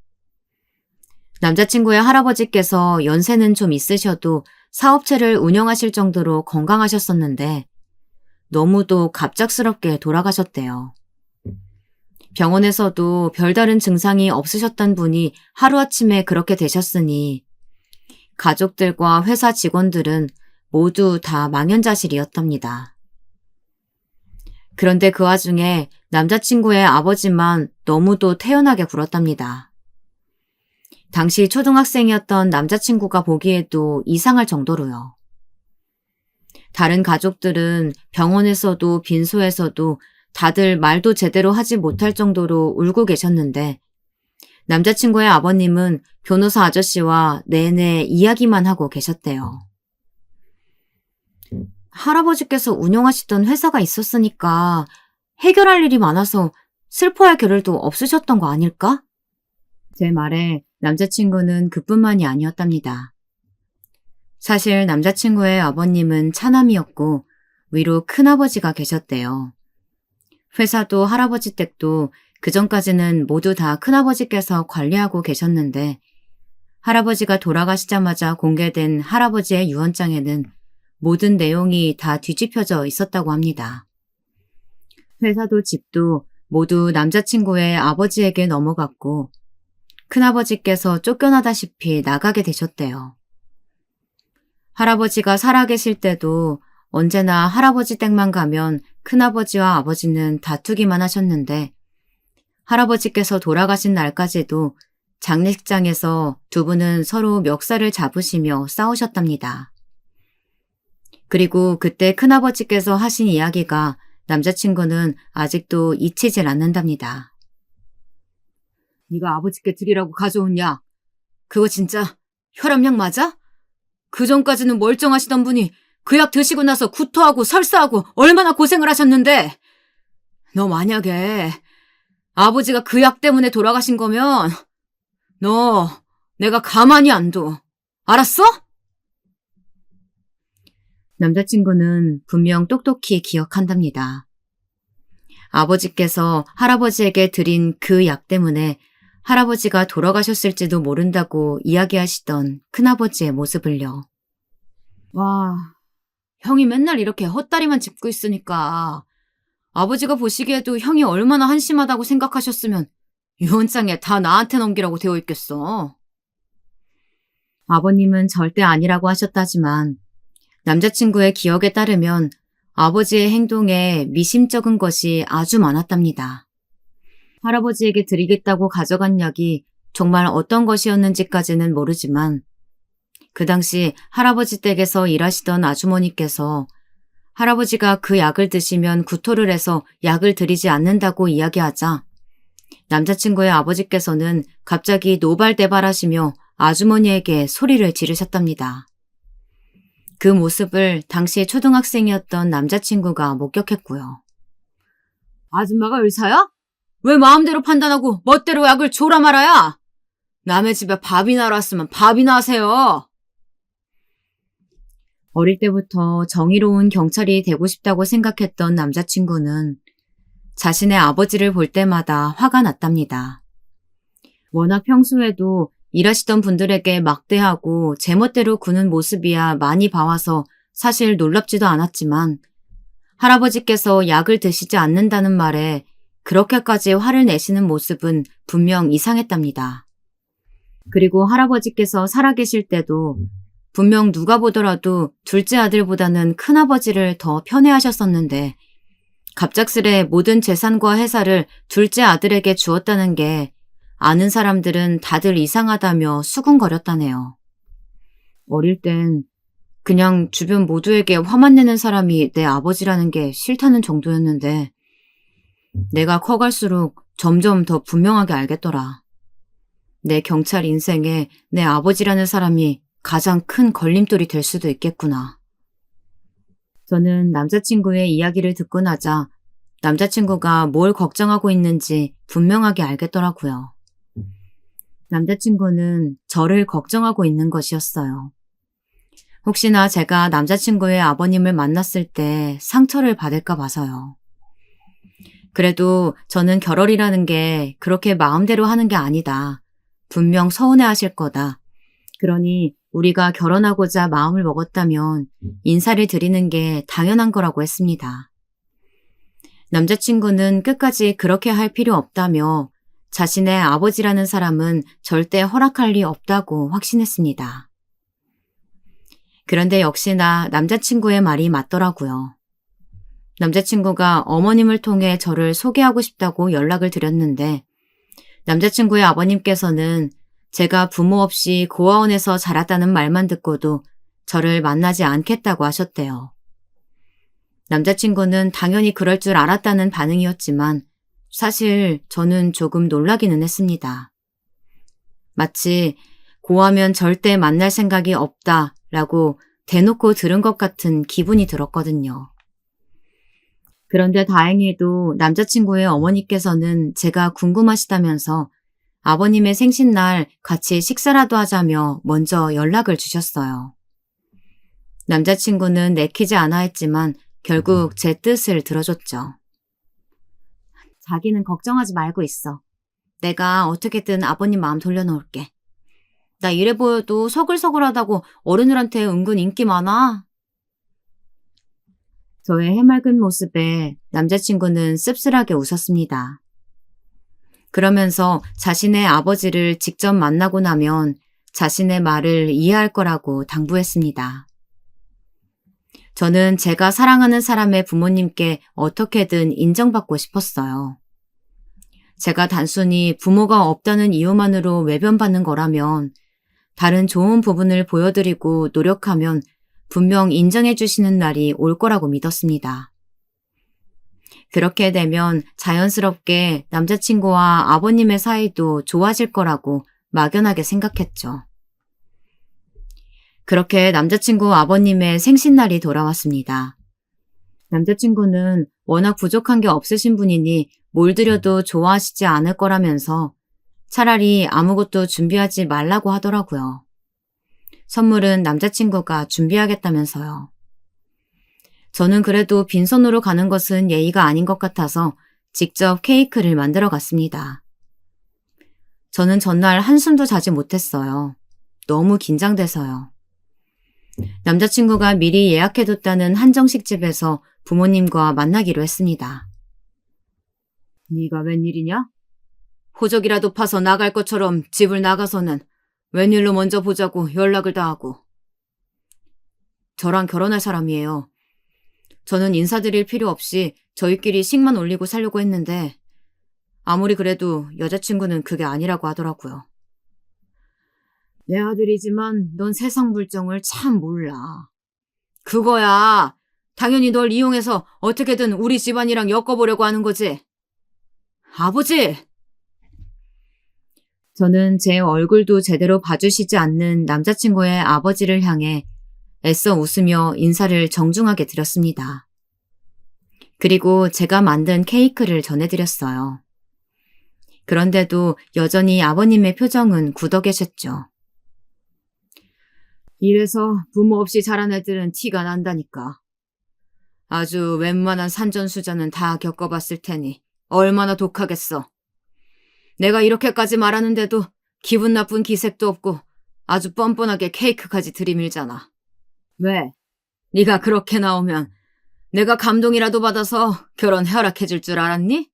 [SPEAKER 1] 남자친구의 할아버지께서 연세는 좀 있으셔도 사업체를 운영하실 정도로 건강하셨었는데 너무도 갑작스럽게 돌아가셨대요. 병원에서도 별다른 증상이 없으셨던 분이 하루아침에 그렇게 되셨으니 가족들과 회사 직원들은 모두 다 망연자실이었답니다. 그런데 그 와중에 남자친구의 아버지만 너무도 태연하게 굴었답니다. 당시 초등학생이었던 남자친구가 보기에도 이상할 정도로요. 다른 가족들은 병원에서도 빈소에서도 다들 말도 제대로 하지 못할 정도로 울고 계셨는데 남자친구의 아버님은 변호사 아저씨와 내내 이야기만 하고 계셨대요. 할아버지께서 운영하시던 회사가 있었으니까 해결할 일이 많아서 슬퍼할 겨를도 없으셨던 거 아닐까? 제 말에 남자친구는 그뿐만이 아니었답니다. 사실 남자친구의 아버님은 차남이었고 위로 큰아버지가 계셨대요. 회사도 할아버지 댁도 그전까지는 모두 다 큰아버지께서 관리하고 계셨는데 할아버지가 돌아가시자마자 공개된 할아버지의 유언장에는 모든 내용이 다 뒤집혀져 있었다고 합니다. 회사도 집도 모두 남자친구의 아버지에게 넘어갔고 큰아버지께서 쫓겨나다시피 나가게 되셨대요. 할아버지가 살아계실 때도 언제나 할아버지 댁만 가면 큰아버지와 아버지는 다투기만 하셨는데 할아버지께서 돌아가신 날까지도 장례식장에서 두 분은 서로 멱살을 잡으시며 싸우셨답니다. 그리고 그때 큰아버지께서 하신 이야기가 남자친구는 아직도 잊히질 않는답니다. 네가 아버지께 드리라고 가져온 약, 그거 진짜 혈압약 맞아? 그 전까지는 멀쩡하시던 분이 그 약 드시고 나서 구토하고 설사하고 얼마나 고생을 하셨는데 너 만약에 아버지가 그 약 때문에 돌아가신 거면 너 내가 가만히 안 둬. 알았어? 남자친구는 분명 똑똑히 기억한답니다. 아버지께서 할아버지에게 드린 그 약 때문에 할아버지가 돌아가셨을지도 모른다고 이야기하시던 큰아버지의 모습을요. 와, 형이 맨날 이렇게 헛다리만 짚고 있으니까 아버지가 보시기에도 형이 얼마나 한심하다고 생각하셨으면 유언장에 다 나한테 넘기라고 되어 있겠어. 아버님은 절대 아니라고 하셨다지만 남자친구의 기억에 따르면 아버지의 행동에 미심쩍은 것이 아주 많았답니다. 할아버지에게 드리겠다고 가져간 약이 정말 어떤 것이었는지까지는 모르지만 그 당시 할아버지 댁에서 일하시던 아주머니께서 할아버지가 그 약을 드시면 구토를 해서 약을 드리지 않는다고 이야기하자 남자친구의 아버지께서는 갑자기 노발대발하시며 아주머니에게 소리를 지르셨답니다. 그 모습을 당시 초등학생이었던 남자친구가 목격했고요. 아줌마가 의사야? 왜 마음대로 판단하고 멋대로 약을 줘라 말아야? 남의 집에 밥이나 하러 왔으면 밥이나 하세요. 어릴 때부터 정의로운 경찰이 되고 싶다고 생각했던 남자친구는 자신의 아버지를 볼 때마다 화가 났답니다. 워낙 평소에도 일하시던 분들에게 막대하고 제멋대로 구는 모습이야 많이 봐와서 사실 놀랍지도 않았지만 할아버지께서 약을 드시지 않는다는 말에 그렇게까지 화를 내시는 모습은 분명 이상했답니다. 그리고 할아버지께서 살아계실 때도 분명 누가 보더라도 둘째 아들보다는 큰아버지를 더 편애하셨었는데 갑작스레 모든 재산과 회사를 둘째 아들에게 주었다는 게 아는 사람들은 다들 이상하다며 수군거렸다네요. 어릴 땐 그냥 주변 모두에게 화만 내는 사람이 내 아버지라는 게 싫다는 정도였는데 내가 커갈수록 점점 더 분명하게 알겠더라. 내 경찰 인생에 내 아버지라는 사람이 가장 큰 걸림돌이 될 수도 있겠구나. 저는 남자친구의 이야기를 듣고 나자 남자친구가 뭘 걱정하고 있는지 분명하게 알겠더라고요. 남자친구는 저를 걱정하고 있는 것이었어요. 혹시나 제가 남자친구의 아버님을 만났을 때 상처를 받을까 봐서요. 그래도 저는 결혼이라는 게 그렇게 마음대로 하는 게 아니다. 분명 서운해하실 거다. 그러니 우리가 결혼하고자 마음을 먹었다면 인사를 드리는 게 당연한 거라고 했습니다. 남자친구는 끝까지 그렇게 할 필요 없다며 자신의 아버지라는 사람은 절대 허락할 리 없다고 확신했습니다. 그런데 역시나 남자친구의 말이 맞더라고요. 남자친구가 어머님을 통해 저를 소개하고 싶다고 연락을 드렸는데 남자친구의 아버님께서는 제가 부모 없이 고아원에서 자랐다는 말만 듣고도 저를 만나지 않겠다고 하셨대요. 남자친구는 당연히 그럴 줄 알았다는 반응이었지만 사실 저는 조금 놀라기는 했습니다. 마치 고아면 절대 만날 생각이 없다라고 대놓고 들은 것 같은 기분이 들었거든요. 그런데 다행히도 남자친구의 어머니께서는 제가 궁금하시다면서 아버님의 생신날 같이 식사라도 하자며 먼저 연락을 주셨어요. 남자친구는 내키지 않아 했지만 결국 제 뜻을 들어줬죠. 자기는 걱정하지 말고 있어. 내가 어떻게든 아버님 마음 돌려놓을게. 나 이래 보여도 서글서글하다고 어른들한테 은근 인기 많아. 저의 해맑은 모습에 남자친구는 씁쓸하게 웃었습니다. 그러면서 자신의 아버지를 직접 만나고 나면 자신의 말을 이해할 거라고 당부했습니다. 저는 제가 사랑하는 사람의 부모님께 어떻게든 인정받고 싶었어요. 제가 단순히 부모가 없다는 이유만으로 외면받는 거라면 다른 좋은 부분을 보여드리고 노력하면 분명 인정해 주시는 날이 올 거라고 믿었습니다. 그렇게 되면 자연스럽게 남자친구와 아버님의 사이도 좋아질 거라고 막연하게 생각했죠. 그렇게 남자친구 아버님의 생신날이 돌아왔습니다. 남자친구는 워낙 부족한 게 없으신 분이니 뭘 드려도 좋아하시지 않을 거라면서 차라리 아무것도 준비하지 말라고 하더라고요. 선물은 남자친구가 준비하겠다면서요. 저는 그래도 빈손으로 가는 것은 예의가 아닌 것 같아서 직접 케이크를 만들어 갔습니다. 저는 전날 한숨도 자지 못했어요. 너무 긴장돼서요. 남자친구가 미리 예약해뒀다는 한정식 집에서 부모님과 만나기로 했습니다. 네가 웬일이냐? 호적이라도 파서 나갈 것처럼 집을 나가서는 웬일로 먼저 보자고 연락을 다 하고. 저랑 결혼할 사람이에요. 저는 인사드릴 필요 없이 저희끼리 식만 올리고 살려고 했는데 아무리 그래도 여자친구는 그게 아니라고 하더라고요. 내 아들이지만 넌 세상 물정을 참 몰라. 그거야. 당연히 널 이용해서 어떻게든 우리 집안이랑 엮어보려고 하는 거지. 아버지! 저는 제 얼굴도 제대로 봐주시지 않는 남자친구의 아버지를 향해 애써 웃으며 인사를 정중하게 드렸습니다. 그리고 제가 만든 케이크를 전해드렸어요. 그런데도 여전히 아버님의 표정은 굳어 계셨죠. 이래서 부모 없이 자란 애들은 티가 난다니까. 아주 웬만한 산전수전은 다 겪어봤을 테니 얼마나 독하겠어. 내가 이렇게까지 말하는데도 기분 나쁜 기색도 없고 아주 뻔뻔하게 케이크까지 들이밀잖아. 왜? 네가 그렇게 나오면 내가 감동이라도 받아서 결혼 허락해줄 줄 알았니?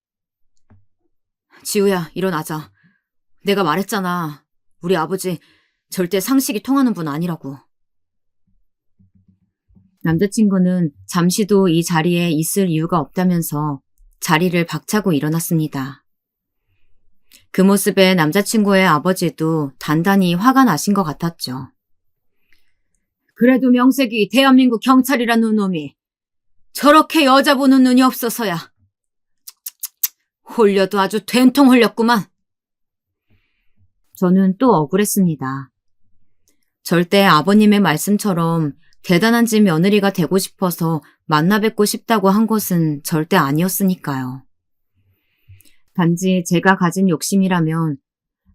[SPEAKER 1] 지우야, 일어나자. 내가 말했잖아. 우리 아버지 절대 상식이 통하는 분 아니라고. 남자친구는 잠시도 이 자리에 있을 이유가 없다면서 자리를 박차고 일어났습니다. 그 모습에 남자친구의 아버지도 단단히 화가 나신 것 같았죠. 그래도 명색이 대한민국 경찰이라는 놈이 저렇게 여자 보는 눈이 없어서야. 홀려도 아주 된통 홀렸구만. 저는 또 억울했습니다. 절대 아버님의 말씀처럼 대단한 집 며느리가 되고 싶어서 만나 뵙고 싶다고 한 것은 절대 아니었으니까요. 단지 제가 가진 욕심이라면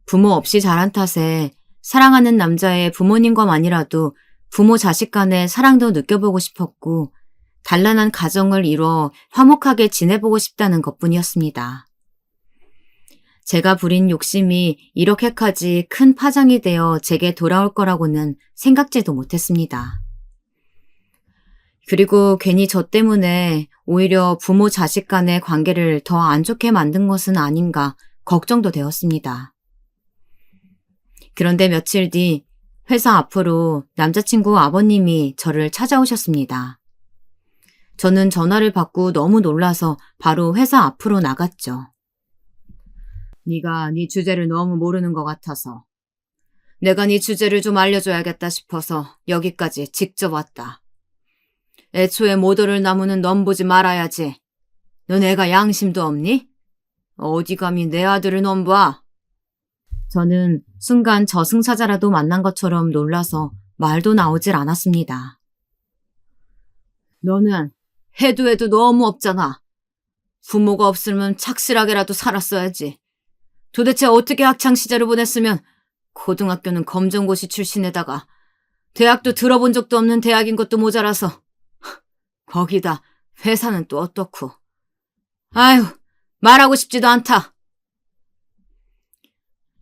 [SPEAKER 1] 부모 없이 자란 탓에 사랑하는 남자의 부모님과만이라도 부모 자식 간의 사랑도 느껴보고 싶었고 단란한 가정을 이뤄 화목하게 지내보고 싶다는 것뿐이었습니다. 제가 부린 욕심이 이렇게까지 큰 파장이 되어 제게 돌아올 거라고는 생각지도 못했습니다. 그리고 괜히 저 때문에 오히려 부모 자식 간의 관계를 더 안 좋게 만든 것은 아닌가 걱정도 되었습니다. 그런데 며칠 뒤 회사 앞으로 남자친구 아버님이 저를 찾아오셨습니다. 저는 전화를 받고 너무 놀라서 바로 회사 앞으로 나갔죠. 네가 네 주제를 너무 모르는 것 같아서 내가 네 주제를 좀 알려줘야겠다 싶어서 여기까지 직접 왔다. 애초에 모도를 나무는 넌 보지 말아야지. 넌 애가 양심도 없니? 어디 감히 내 아들을 넌 봐. 저는 순간 저승사자라도 만난 것처럼 놀라서 말도 나오질 않았습니다. 너는 해도 너무 없잖아. 부모가 없으면 착실하게라도 살았어야지. 도대체 어떻게 학창시절을 보냈으면 고등학교는 검정고시 출신에다가 대학도 들어본 적도 없는 대학인 것도 모자라서 거기다 회사는 또 어떻고. 아휴, 말하고 싶지도 않다.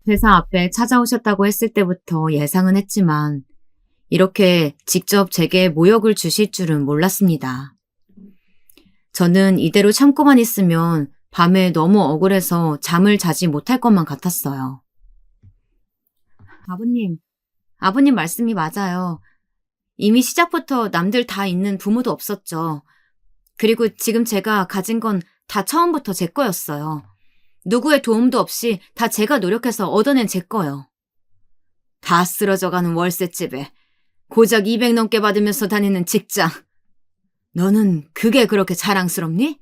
[SPEAKER 1] 회사 앞에 찾아오셨다고 했을 때부터 예상은 했지만 이렇게 직접 제게 모욕을 주실 줄은 몰랐습니다. 저는 이대로 참고만 있으면 밤에 너무 억울해서 잠을 자지 못할 것만 같았어요. 아버님 말씀이 맞아요. 이미 시작부터 남들 다 있는 부모도 없었죠. 그리고 지금 제가 가진 건 다 처음부터 제 거였어요. 누구의 도움도 없이 다 제가 노력해서 얻어낸 제 거요. 다 쓰러져가는 월세집에 고작 200 넘게 받으면서 다니는 직장. 너는 그게 그렇게 자랑스럽니?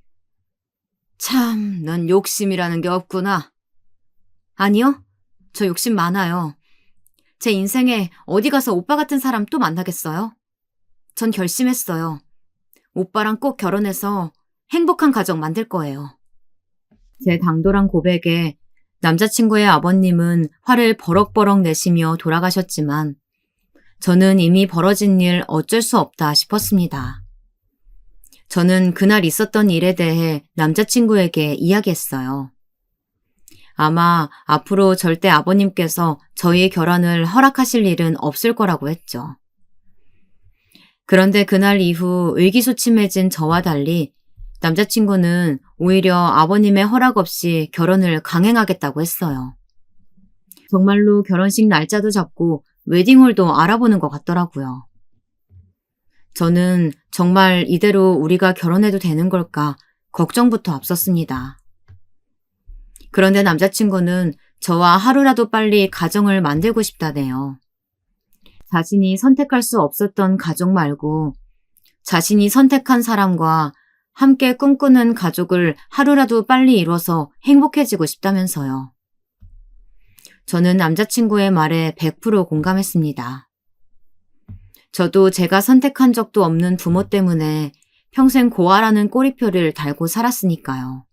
[SPEAKER 1] 참, 넌 욕심이라는 게 없구나. 아니요, 저 욕심 많아요. 제 인생에 어디 가서 오빠 같은 사람 또 만나겠어요? 전 결심했어요. 오빠랑 꼭 결혼해서 행복한 가정 만들 거예요. 제 당돌한 고백에 남자친구의 아버님은 화를 버럭버럭 내시며 돌아가셨지만 저는 이미 벌어진 일 어쩔 수 없다 싶었습니다. 저는 그날 있었던 일에 대해 남자친구에게 이야기했어요. 아마 앞으로 절대 아버님께서 저희 결혼을 허락하실 일은 없을 거라고 했죠. 그런데 그날 이후 의기소침해진 저와 달리 남자친구는 오히려 아버님의 허락 없이 결혼을 강행하겠다고 했어요. 정말로 결혼식 날짜도 잡고 웨딩홀도 알아보는 것 같더라고요. 저는 정말 이대로 우리가 결혼해도 되는 걸까 걱정부터 앞섰습니다. 그런데 남자친구는 저와 하루라도 빨리 가정을 만들고 싶다네요. 자신이 선택할 수 없었던 가족 말고 자신이 선택한 사람과 함께 꿈꾸는 가족을 하루라도 빨리 이뤄서 행복해지고 싶다면서요. 저는 남자친구의 말에 100% 공감했습니다. 저도 제가 선택한 적도 없는 부모 때문에 평생 고아라는 꼬리표를 달고 살았으니까요.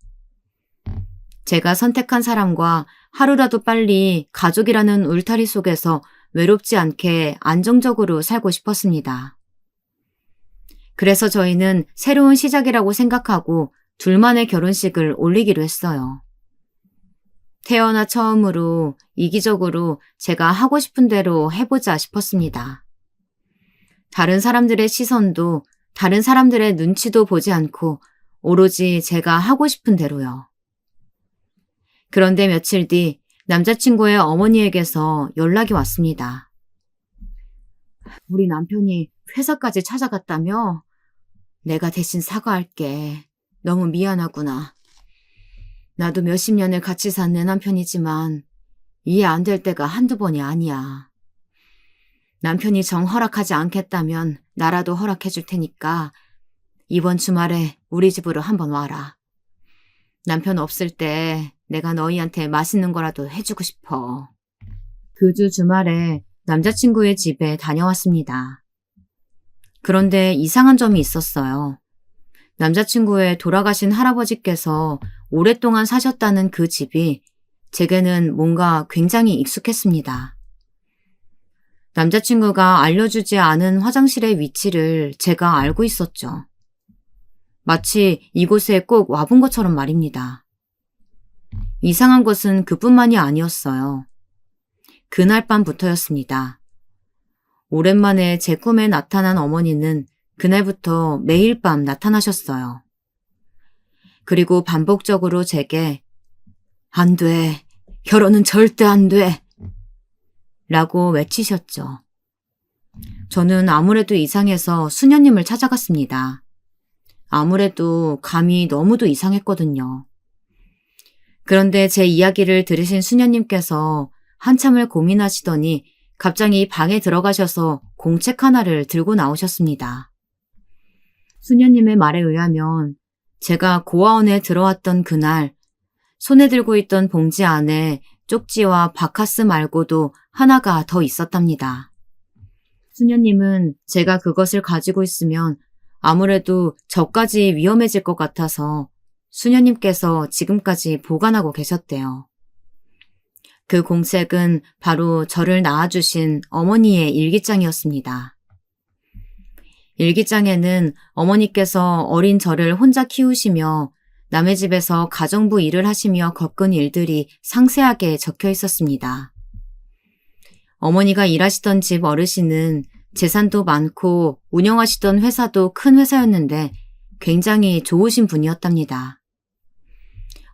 [SPEAKER 1] 제가 선택한 사람과 하루라도 빨리 가족이라는 울타리 속에서 외롭지 않게 안정적으로 살고 싶었습니다. 그래서 저희는 새로운 시작이라고 생각하고 둘만의 결혼식을 올리기로 했어요. 태어나 처음으로 이기적으로 제가 하고 싶은 대로 해보자 싶었습니다. 다른 사람들의 시선도 다른 사람들의 눈치도 보지 않고 오로지 제가 하고 싶은 대로요. 그런데 며칠 뒤 남자친구의 어머니에게서 연락이 왔습니다. 우리 남편이 회사까지 찾아갔다며? 내가 대신 사과할게. 너무 미안하구나. 나도 몇십 년을 같이 산 내 남편이지만 이해 안 될 때가 한두 번이 아니야. 남편이 정 허락하지 않겠다면 나라도 허락해 줄 테니까 이번 주말에 우리 집으로 한번 와라. 남편 없을 때 내가 너희한테 맛있는 거라도 해주고 싶어. 그 주 주말에 남자친구의 집에 다녀왔습니다. 그런데 이상한 점이 있었어요. 남자친구의 돌아가신 할아버지께서 오랫동안 사셨다는 그 집이 제게는 뭔가 굉장히 익숙했습니다. 남자친구가 알려주지 않은 화장실의 위치를 제가 알고 있었죠. 마치 이곳에 꼭 와본 것처럼 말입니다. 이상한 것은 그뿐만이 아니었어요. 그날 밤부터였습니다. 오랜만에 제 꿈에 나타난 어머니는 그날부터 매일 밤 나타나셨어요. 그리고 반복적으로 제게 안 돼, 결혼은 절대 안 돼 라고 외치셨죠. 저는 아무래도 이상해서 수녀님을 찾아갔습니다. 아무래도 감이 너무도 이상했거든요. 그런데 제 이야기를 들으신 수녀님께서 한참을 고민하시더니 갑자기 방에 들어가셔서 공책 하나를 들고 나오셨습니다. 수녀님의 말에 의하면 제가 고아원에 들어왔던 그날 손에 들고 있던 봉지 안에 쪽지와 바카스 말고도 하나가 더 있었답니다. 수녀님은 제가 그것을 가지고 있으면 아무래도 저까지 위험해질 것 같아서 수녀님께서 지금까지 보관하고 계셨대요. 그 공책은 바로 저를 낳아주신 어머니의 일기장이었습니다. 일기장에는 어머니께서 어린 저를 혼자 키우시며 남의 집에서 가정부 일을 하시며 겪은 일들이 상세하게 적혀 있었습니다. 어머니가 일하시던 집 어르신은 재산도 많고 운영하시던 회사도 큰 회사였는데 굉장히 좋으신 분이었답니다.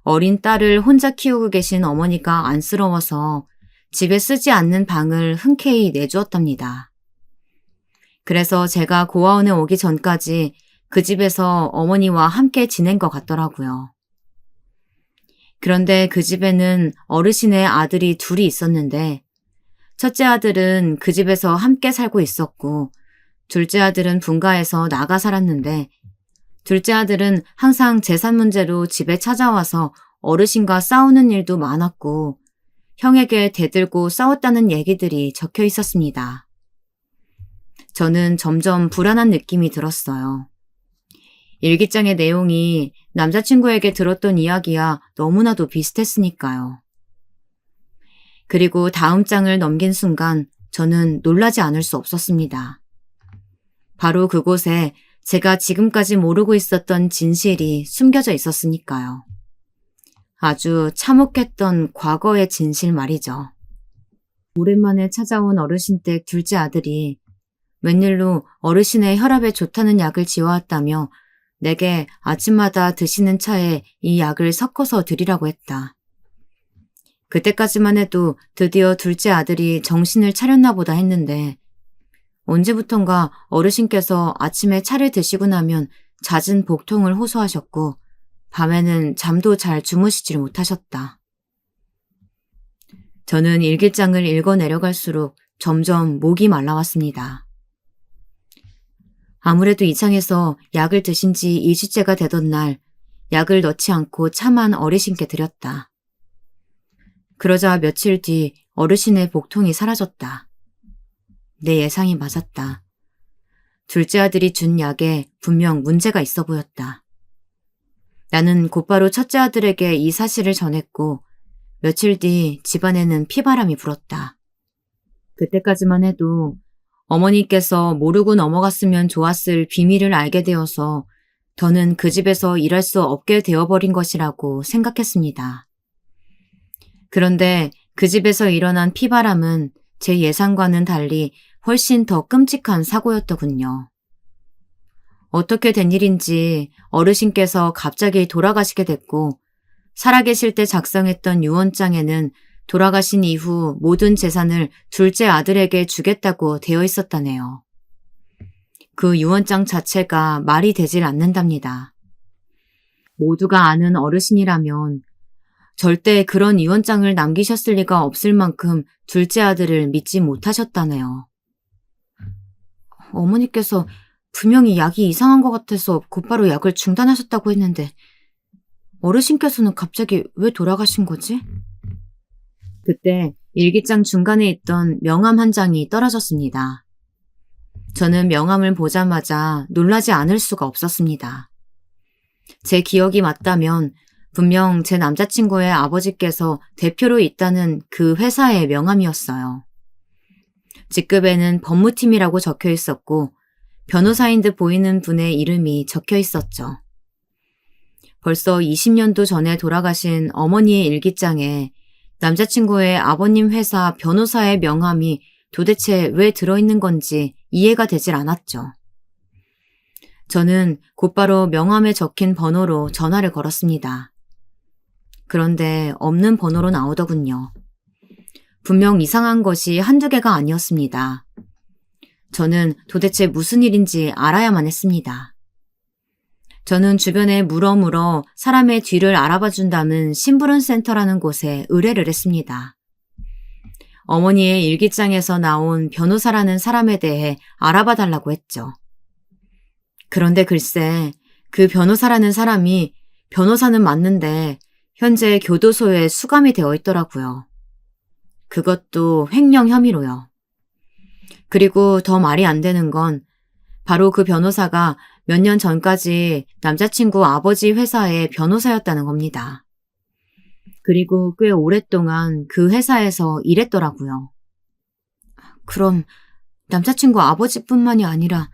[SPEAKER 1] 어린 딸을 혼자 키우고 계신 어머니가 안쓰러워서 집에 쓰지 않는 방을 흔쾌히 내주었답니다. 그래서 제가 고아원에 오기 전까지 그 집에서 어머니와 함께 지낸 것 같더라고요. 그런데 그 집에는 어르신의 아들이 둘이 있었는데 첫째 아들은 그 집에서 함께 살고 있었고 둘째 아들은 분가해서 나가 살았는데 둘째 아들은 항상 재산 문제로 집에 찾아와서 어르신과 싸우는 일도 많았고 형에게 대들고 싸웠다는 얘기들이 적혀 있었습니다. 저는 점점 불안한 느낌이 들었어요. 일기장의 내용이 남자친구에게 들었던 이야기와 너무나도 비슷했으니까요. 그리고 다음 장을 넘긴 순간 저는 놀라지 않을 수 없었습니다. 바로 그곳에 제가 지금까지 모르고 있었던 진실이 숨겨져 있었으니까요. 아주 참혹했던 과거의 진실 말이죠. 오랜만에 찾아온 어르신 댁 둘째 아들이 웬일로 어르신의 혈압에 좋다는 약을 지어왔다며 내게 아침마다 드시는 차에 이 약을 섞어서 드리라고 했다. 그때까지만 해도 드디어 둘째 아들이 정신을 차렸나 보다 했는데 언제부턴가 어르신께서 아침에 차를 드시고 나면 잦은 복통을 호소하셨고 밤에는 잠도 잘 주무시질 못하셨다. 저는 일기장을 읽어 내려갈수록 점점 목이 말라왔습니다. 아무래도 이상해서 약을 드신 지 2주째가 되던 날 약을 넣지 않고 차만 어르신께 드렸다. 그러자 며칠 뒤 어르신의 복통이 사라졌다. 내 예상이 맞았다. 둘째 아들이 준 약에 분명 문제가 있어 보였다. 나는 곧바로 첫째 아들에게 이 사실을 전했고 며칠 뒤 집안에는 피바람이 불었다. 그때까지만 해도 어머니께서 모르고 넘어갔으면 좋았을 비밀을 알게 되어서 더는 그 집에서 일할 수 없게 되어버린 것이라고 생각했습니다. 그런데 그 집에서 일어난 피바람은 제 예상과는 달리 훨씬 더 끔찍한 사고였더군요. 어떻게 된 일인지 어르신께서 갑자기 돌아가시게 됐고 살아계실 때 작성했던 유언장에는 돌아가신 이후 모든 재산을 둘째 아들에게 주겠다고 되어 있었다네요. 그 유언장 자체가 말이 되질 않는답니다. 모두가 아는 어르신이라면 절대 그런 유언장을 남기셨을 리가 없을 만큼 둘째 아들을 믿지 못하셨다네요. 어머니께서 분명히 약이 이상한 것 같아서 곧바로 약을 중단하셨다고 했는데 어르신께서는 갑자기 왜 돌아가신 거지? 그때 일기장 중간에 있던 명함 한 장이 떨어졌습니다. 저는 명함을 보자마자 놀라지 않을 수가 없었습니다. 제 기억이 맞다면 분명 제 남자친구의 아버지께서 대표로 있다는 그 회사의 명함이었어요. 직급에는 법무팀이라고 적혀 있었고 변호사인 듯 보이는 분의 이름이 적혀 있었죠. 벌써 20년도 전에 돌아가신 어머니의 일기장에 남자친구의 아버님 회사 변호사의 명함이 도대체 왜 들어있는 건지 이해가 되질 않았죠. 저는 곧바로 명함에 적힌 번호로 전화를 걸었습니다. 그런데 없는 번호로 나오더군요. 분명 이상한 것이 한두 개가 아니었습니다. 저는 도대체 무슨 일인지 알아야만 했습니다. 저는 주변에 물어물어 사람의 뒤를 알아봐준다는 심부름센터라는 곳에 의뢰를 했습니다. 어머니의 일기장에서 나온 변호사라는 사람에 대해 알아봐달라고 했죠. 그런데 글쎄 그 변호사라는 사람이 변호사는 맞는데 현재 교도소에 수감이 되어 있더라고요. 그것도 횡령 혐의로요. 그리고 더 말이 안 되는 건 바로 그 변호사가 몇 년 전까지 남자친구 아버지 회사의 변호사였다는 겁니다. 그리고 꽤 오랫동안 그 회사에서 일했더라고요. 그럼 남자친구 아버지뿐만이 아니라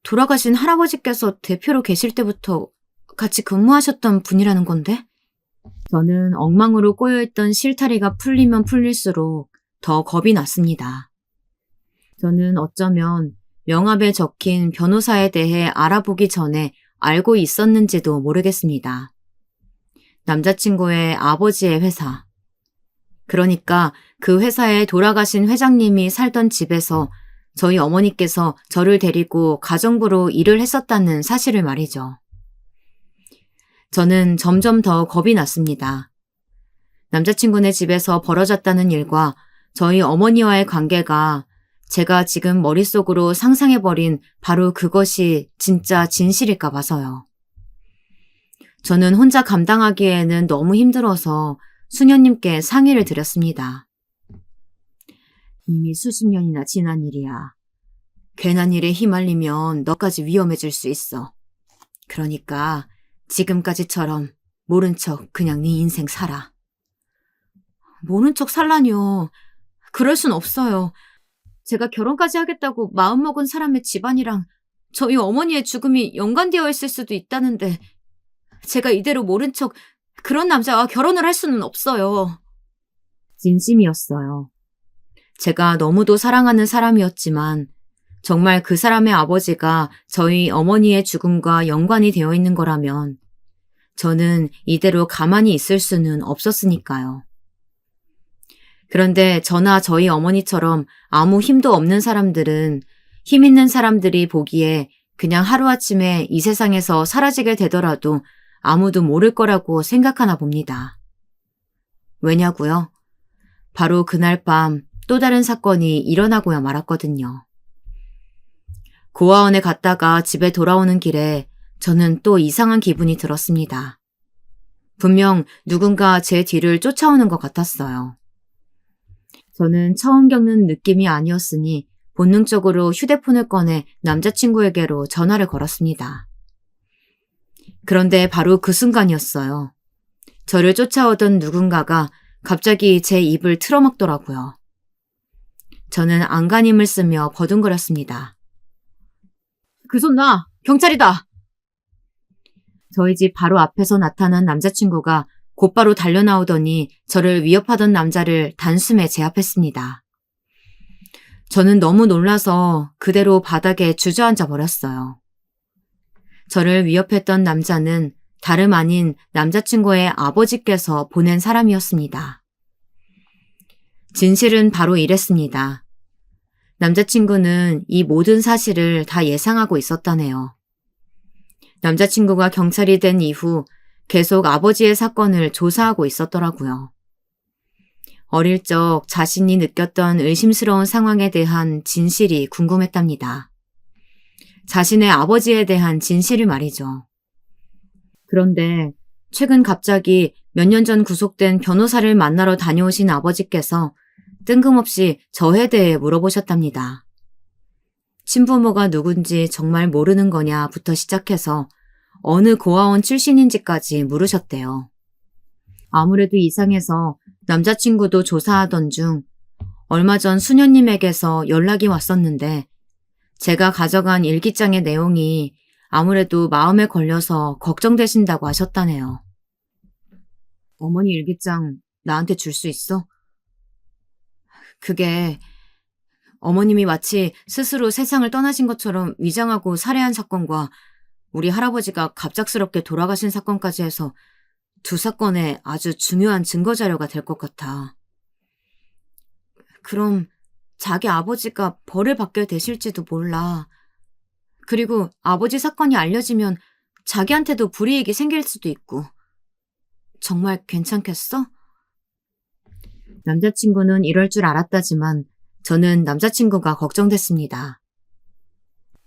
[SPEAKER 1] 돌아가신 할아버지께서 대표로 계실 때부터 같이 근무하셨던 분이라는 건데? 저는 엉망으로 꼬여있던 실타리가 풀리면 풀릴수록 더 겁이 났습니다. 저는 어쩌면 명함에 적힌 변호사에 대해 알아보기 전에 알고 있었는지도 모르겠습니다. 남자친구의 아버지의 회사. 그러니까 그 회사에 돌아가신 회장님이 살던 집에서 저희 어머니께서 저를 데리고 가정부로 일을 했었다는 사실을 말이죠. 저는 점점 더 겁이 났습니다. 남자친구네 집에서 벌어졌다는 일과 저희 어머니와의 관계가 제가 지금 머릿속으로 상상해버린 바로 그것이 진짜 진실일까 봐서요. 저는 혼자 감당하기에는 너무 힘들어서 수녀님께 상의를 드렸습니다. 이미 수십 년이나 지난 일이야. 괜한 일에 휘말리면 너까지 위험해질 수 있어. 그러니까 지금까지처럼 모른 척 그냥 네 인생 살아. 모른 척 살라뇨. 그럴 순 없어요. 제가 결혼까지 하겠다고 마음먹은 사람의 집안이랑 저희 어머니의 죽음이 연관되어 있을 수도 있다는데 제가 이대로 모른 척 그런 남자와 결혼을 할 수는 없어요. 진심이었어요. 제가 너무도 사랑하는 사람이었지만 정말 그 사람의 아버지가 저희 어머니의 죽음과 연관이 되어 있는 거라면 저는 이대로 가만히 있을 수는 없었으니까요. 그런데 저나 저희 어머니처럼 아무 힘도 없는 사람들은 힘 있는 사람들이 보기에 그냥 하루아침에 이 세상에서 사라지게 되더라도 아무도 모를 거라고 생각하나 봅니다. 왜냐고요? 바로 그날 밤 또 다른 사건이 일어나고야 말았거든요. 고아원에 갔다가 집에 돌아오는 길에 저는 또 이상한 기분이 들었습니다. 분명 누군가 제 뒤를 쫓아오는 것 같았어요. 저는 처음 겪는 느낌이 아니었으니 본능적으로 휴대폰을 꺼내 남자친구에게로 전화를 걸었습니다. 그런데 바로 그 순간이었어요. 저를 쫓아오던 누군가가 갑자기 제 입을 틀어막더라고요. 저는 안간힘을 쓰며 버둥거렸습니다. 그 손 놔! 경찰이다! 저희 집 바로 앞에서 나타난 남자친구가 곧바로 달려나오더니 저를 위협하던 남자를 단숨에 제압했습니다. 저는 너무 놀라서 그대로 바닥에 주저앉아 버렸어요. 저를 위협했던 남자는 다름 아닌 남자친구의 아버지께서 보낸 사람이었습니다. 진실은 바로 이랬습니다. 남자친구는 이 모든 사실을 다 예상하고 있었다네요. 남자친구가 경찰이 된 이후 계속 아버지의 사건을 조사하고 있었더라고요. 어릴 적 자신이 느꼈던 의심스러운 상황에 대한 진실이 궁금했답니다. 자신의 아버지에 대한 진실을 말이죠. 그런데 최근 갑자기 몇 년 전 구속된 변호사를 만나러 다녀오신 아버지께서 뜬금없이 저에 대해 물어보셨답니다. 친부모가 누군지 정말 모르는 거냐부터 시작해서 어느 고아원 출신인지까지 물으셨대요. 아무래도 이상해서 남자친구도 조사하던 중 얼마 전 수녀님에게서 연락이 왔었는데 제가 가져간 일기장의 내용이 아무래도 마음에 걸려서 걱정되신다고 하셨다네요. 어머니 일기장 나한테 줄 수 있어? 그게 어머님이 마치 스스로 세상을 떠나신 것처럼 위장하고 살해한 사건과 우리 할아버지가 갑작스럽게 돌아가신 사건까지 해서 두 사건에 아주 중요한 증거 자료가 될 것 같아. 그럼 자기 아버지가 벌을 받게 되실지도 몰라. 그리고 아버지 사건이 알려지면 자기한테도 불이익이 생길 수도 있고. 정말 괜찮겠어? 남자친구는 이럴 줄 알았다지만 저는 남자친구가 걱정됐습니다.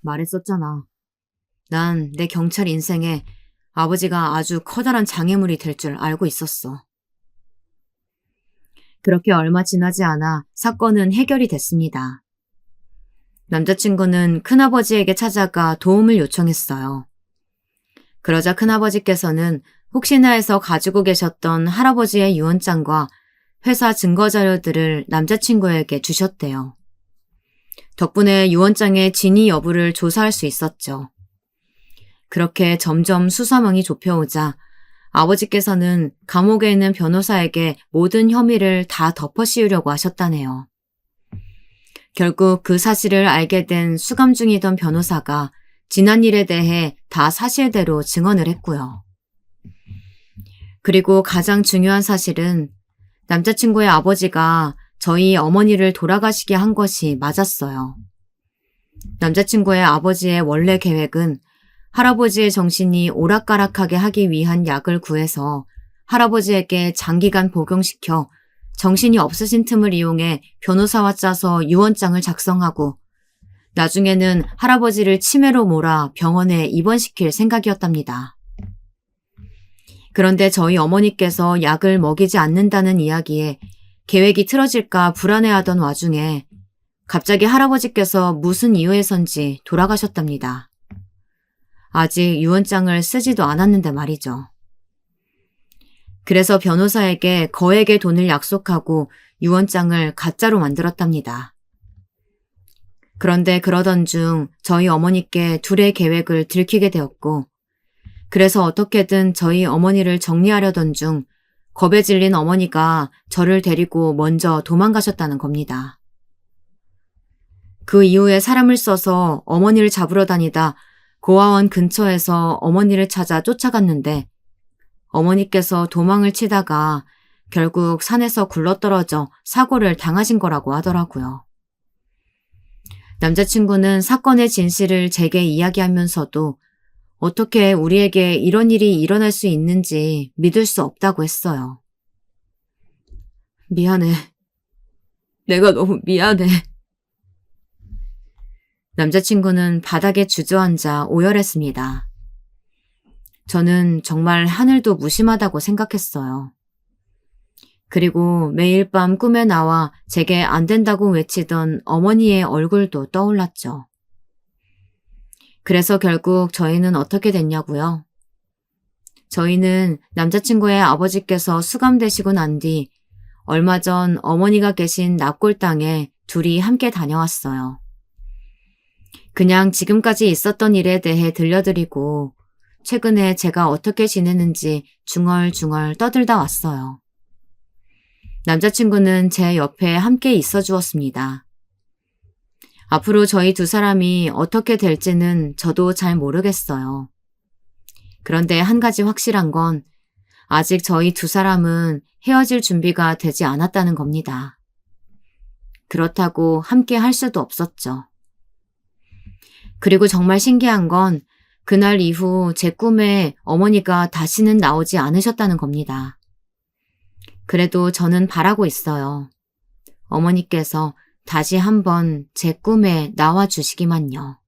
[SPEAKER 1] 말했었잖아. 난 내 경찰 인생에 아버지가 아주 커다란 장애물이 될 줄 알고 있었어. 그렇게 얼마 지나지 않아 사건은 해결이 됐습니다. 남자친구는 큰아버지에게 찾아가 도움을 요청했어요. 그러자 큰아버지께서는 혹시나 해서 가지고 계셨던 할아버지의 유언장과 회사 증거자료들을 남자친구에게 주셨대요. 덕분에 유언장의 진위 여부를 조사할 수 있었죠. 그렇게 점점 수사망이 좁혀오자 아버지께서는 감옥에 있는 변호사에게 모든 혐의를 다 덮어씌우려고 하셨다네요. 결국 그 사실을 알게 된 수감 중이던 변호사가 지난 일에 대해 다 사실대로 증언을 했고요. 그리고 가장 중요한 사실은 남자친구의 아버지가 저희 어머니를 돌아가시게 한 것이 맞았어요. 남자친구의 아버지의 원래 계획은 할아버지의 정신이 오락가락하게 하기 위한 약을 구해서 할아버지에게 장기간 복용시켜 정신이 없으신 틈을 이용해 변호사와 짜서 유언장을 작성하고 나중에는 할아버지를 치매로 몰아 병원에 입원시킬 생각이었답니다. 그런데 저희 어머니께서 약을 먹이지 않는다는 이야기에 계획이 틀어질까 불안해하던 와중에 갑자기 할아버지께서 무슨 이유에선지 돌아가셨답니다. 아직 유언장을 쓰지도 않았는데 말이죠. 그래서 변호사에게 거액의 돈을 약속하고 유언장을 가짜로 만들었답니다. 그런데 그러던 중 저희 어머니께 둘의 계획을 들키게 되었고 그래서 어떻게든 저희 어머니를 정리하려던 중 겁에 질린 어머니가 저를 데리고 먼저 도망가셨다는 겁니다. 그 이후에 사람을 써서 어머니를 잡으러 다니다 고아원 근처에서 어머니를 찾아 쫓아갔는데 어머니께서 도망을 치다가 결국 산에서 굴러떨어져 사고를 당하신 거라고 하더라고요. 남자친구는 사건의 진실을 제게 이야기하면서도 어떻게 우리에게 이런 일이 일어날 수 있는지 믿을 수 없다고 했어요. 미안해. 내가 너무 미안해. 남자친구는 바닥에 주저앉아 오열했습니다. 저는 정말 하늘도 무심하다고 생각했어요. 그리고 매일 밤 꿈에 나와 제게 안 된다고 외치던 어머니의 얼굴도 떠올랐죠. 그래서 결국 저희는 어떻게 됐냐고요? 저희는 남자친구의 아버지께서 수감되시고 난 뒤 얼마 전 어머니가 계신 납골 땅에 둘이 함께 다녀왔어요. 그냥 지금까지 있었던 일에 대해 들려드리고 최근에 제가 어떻게 지내는지 중얼중얼 떠들다 왔어요. 남자친구는 제 옆에 함께 있어 주었습니다. 앞으로 저희 두 사람이 어떻게 될지는 저도 잘 모르겠어요. 그런데 한 가지 확실한 건 아직 저희 두 사람은 헤어질 준비가 되지 않았다는 겁니다. 그렇다고 함께 할 수도 없었죠. 그리고 정말 신기한 건 그날 이후 제 꿈에 어머니가 다시는 나오지 않으셨다는 겁니다. 그래도 저는 바라고 있어요. 어머니께서 다시 한번 제 꿈에 나와 주시기만요.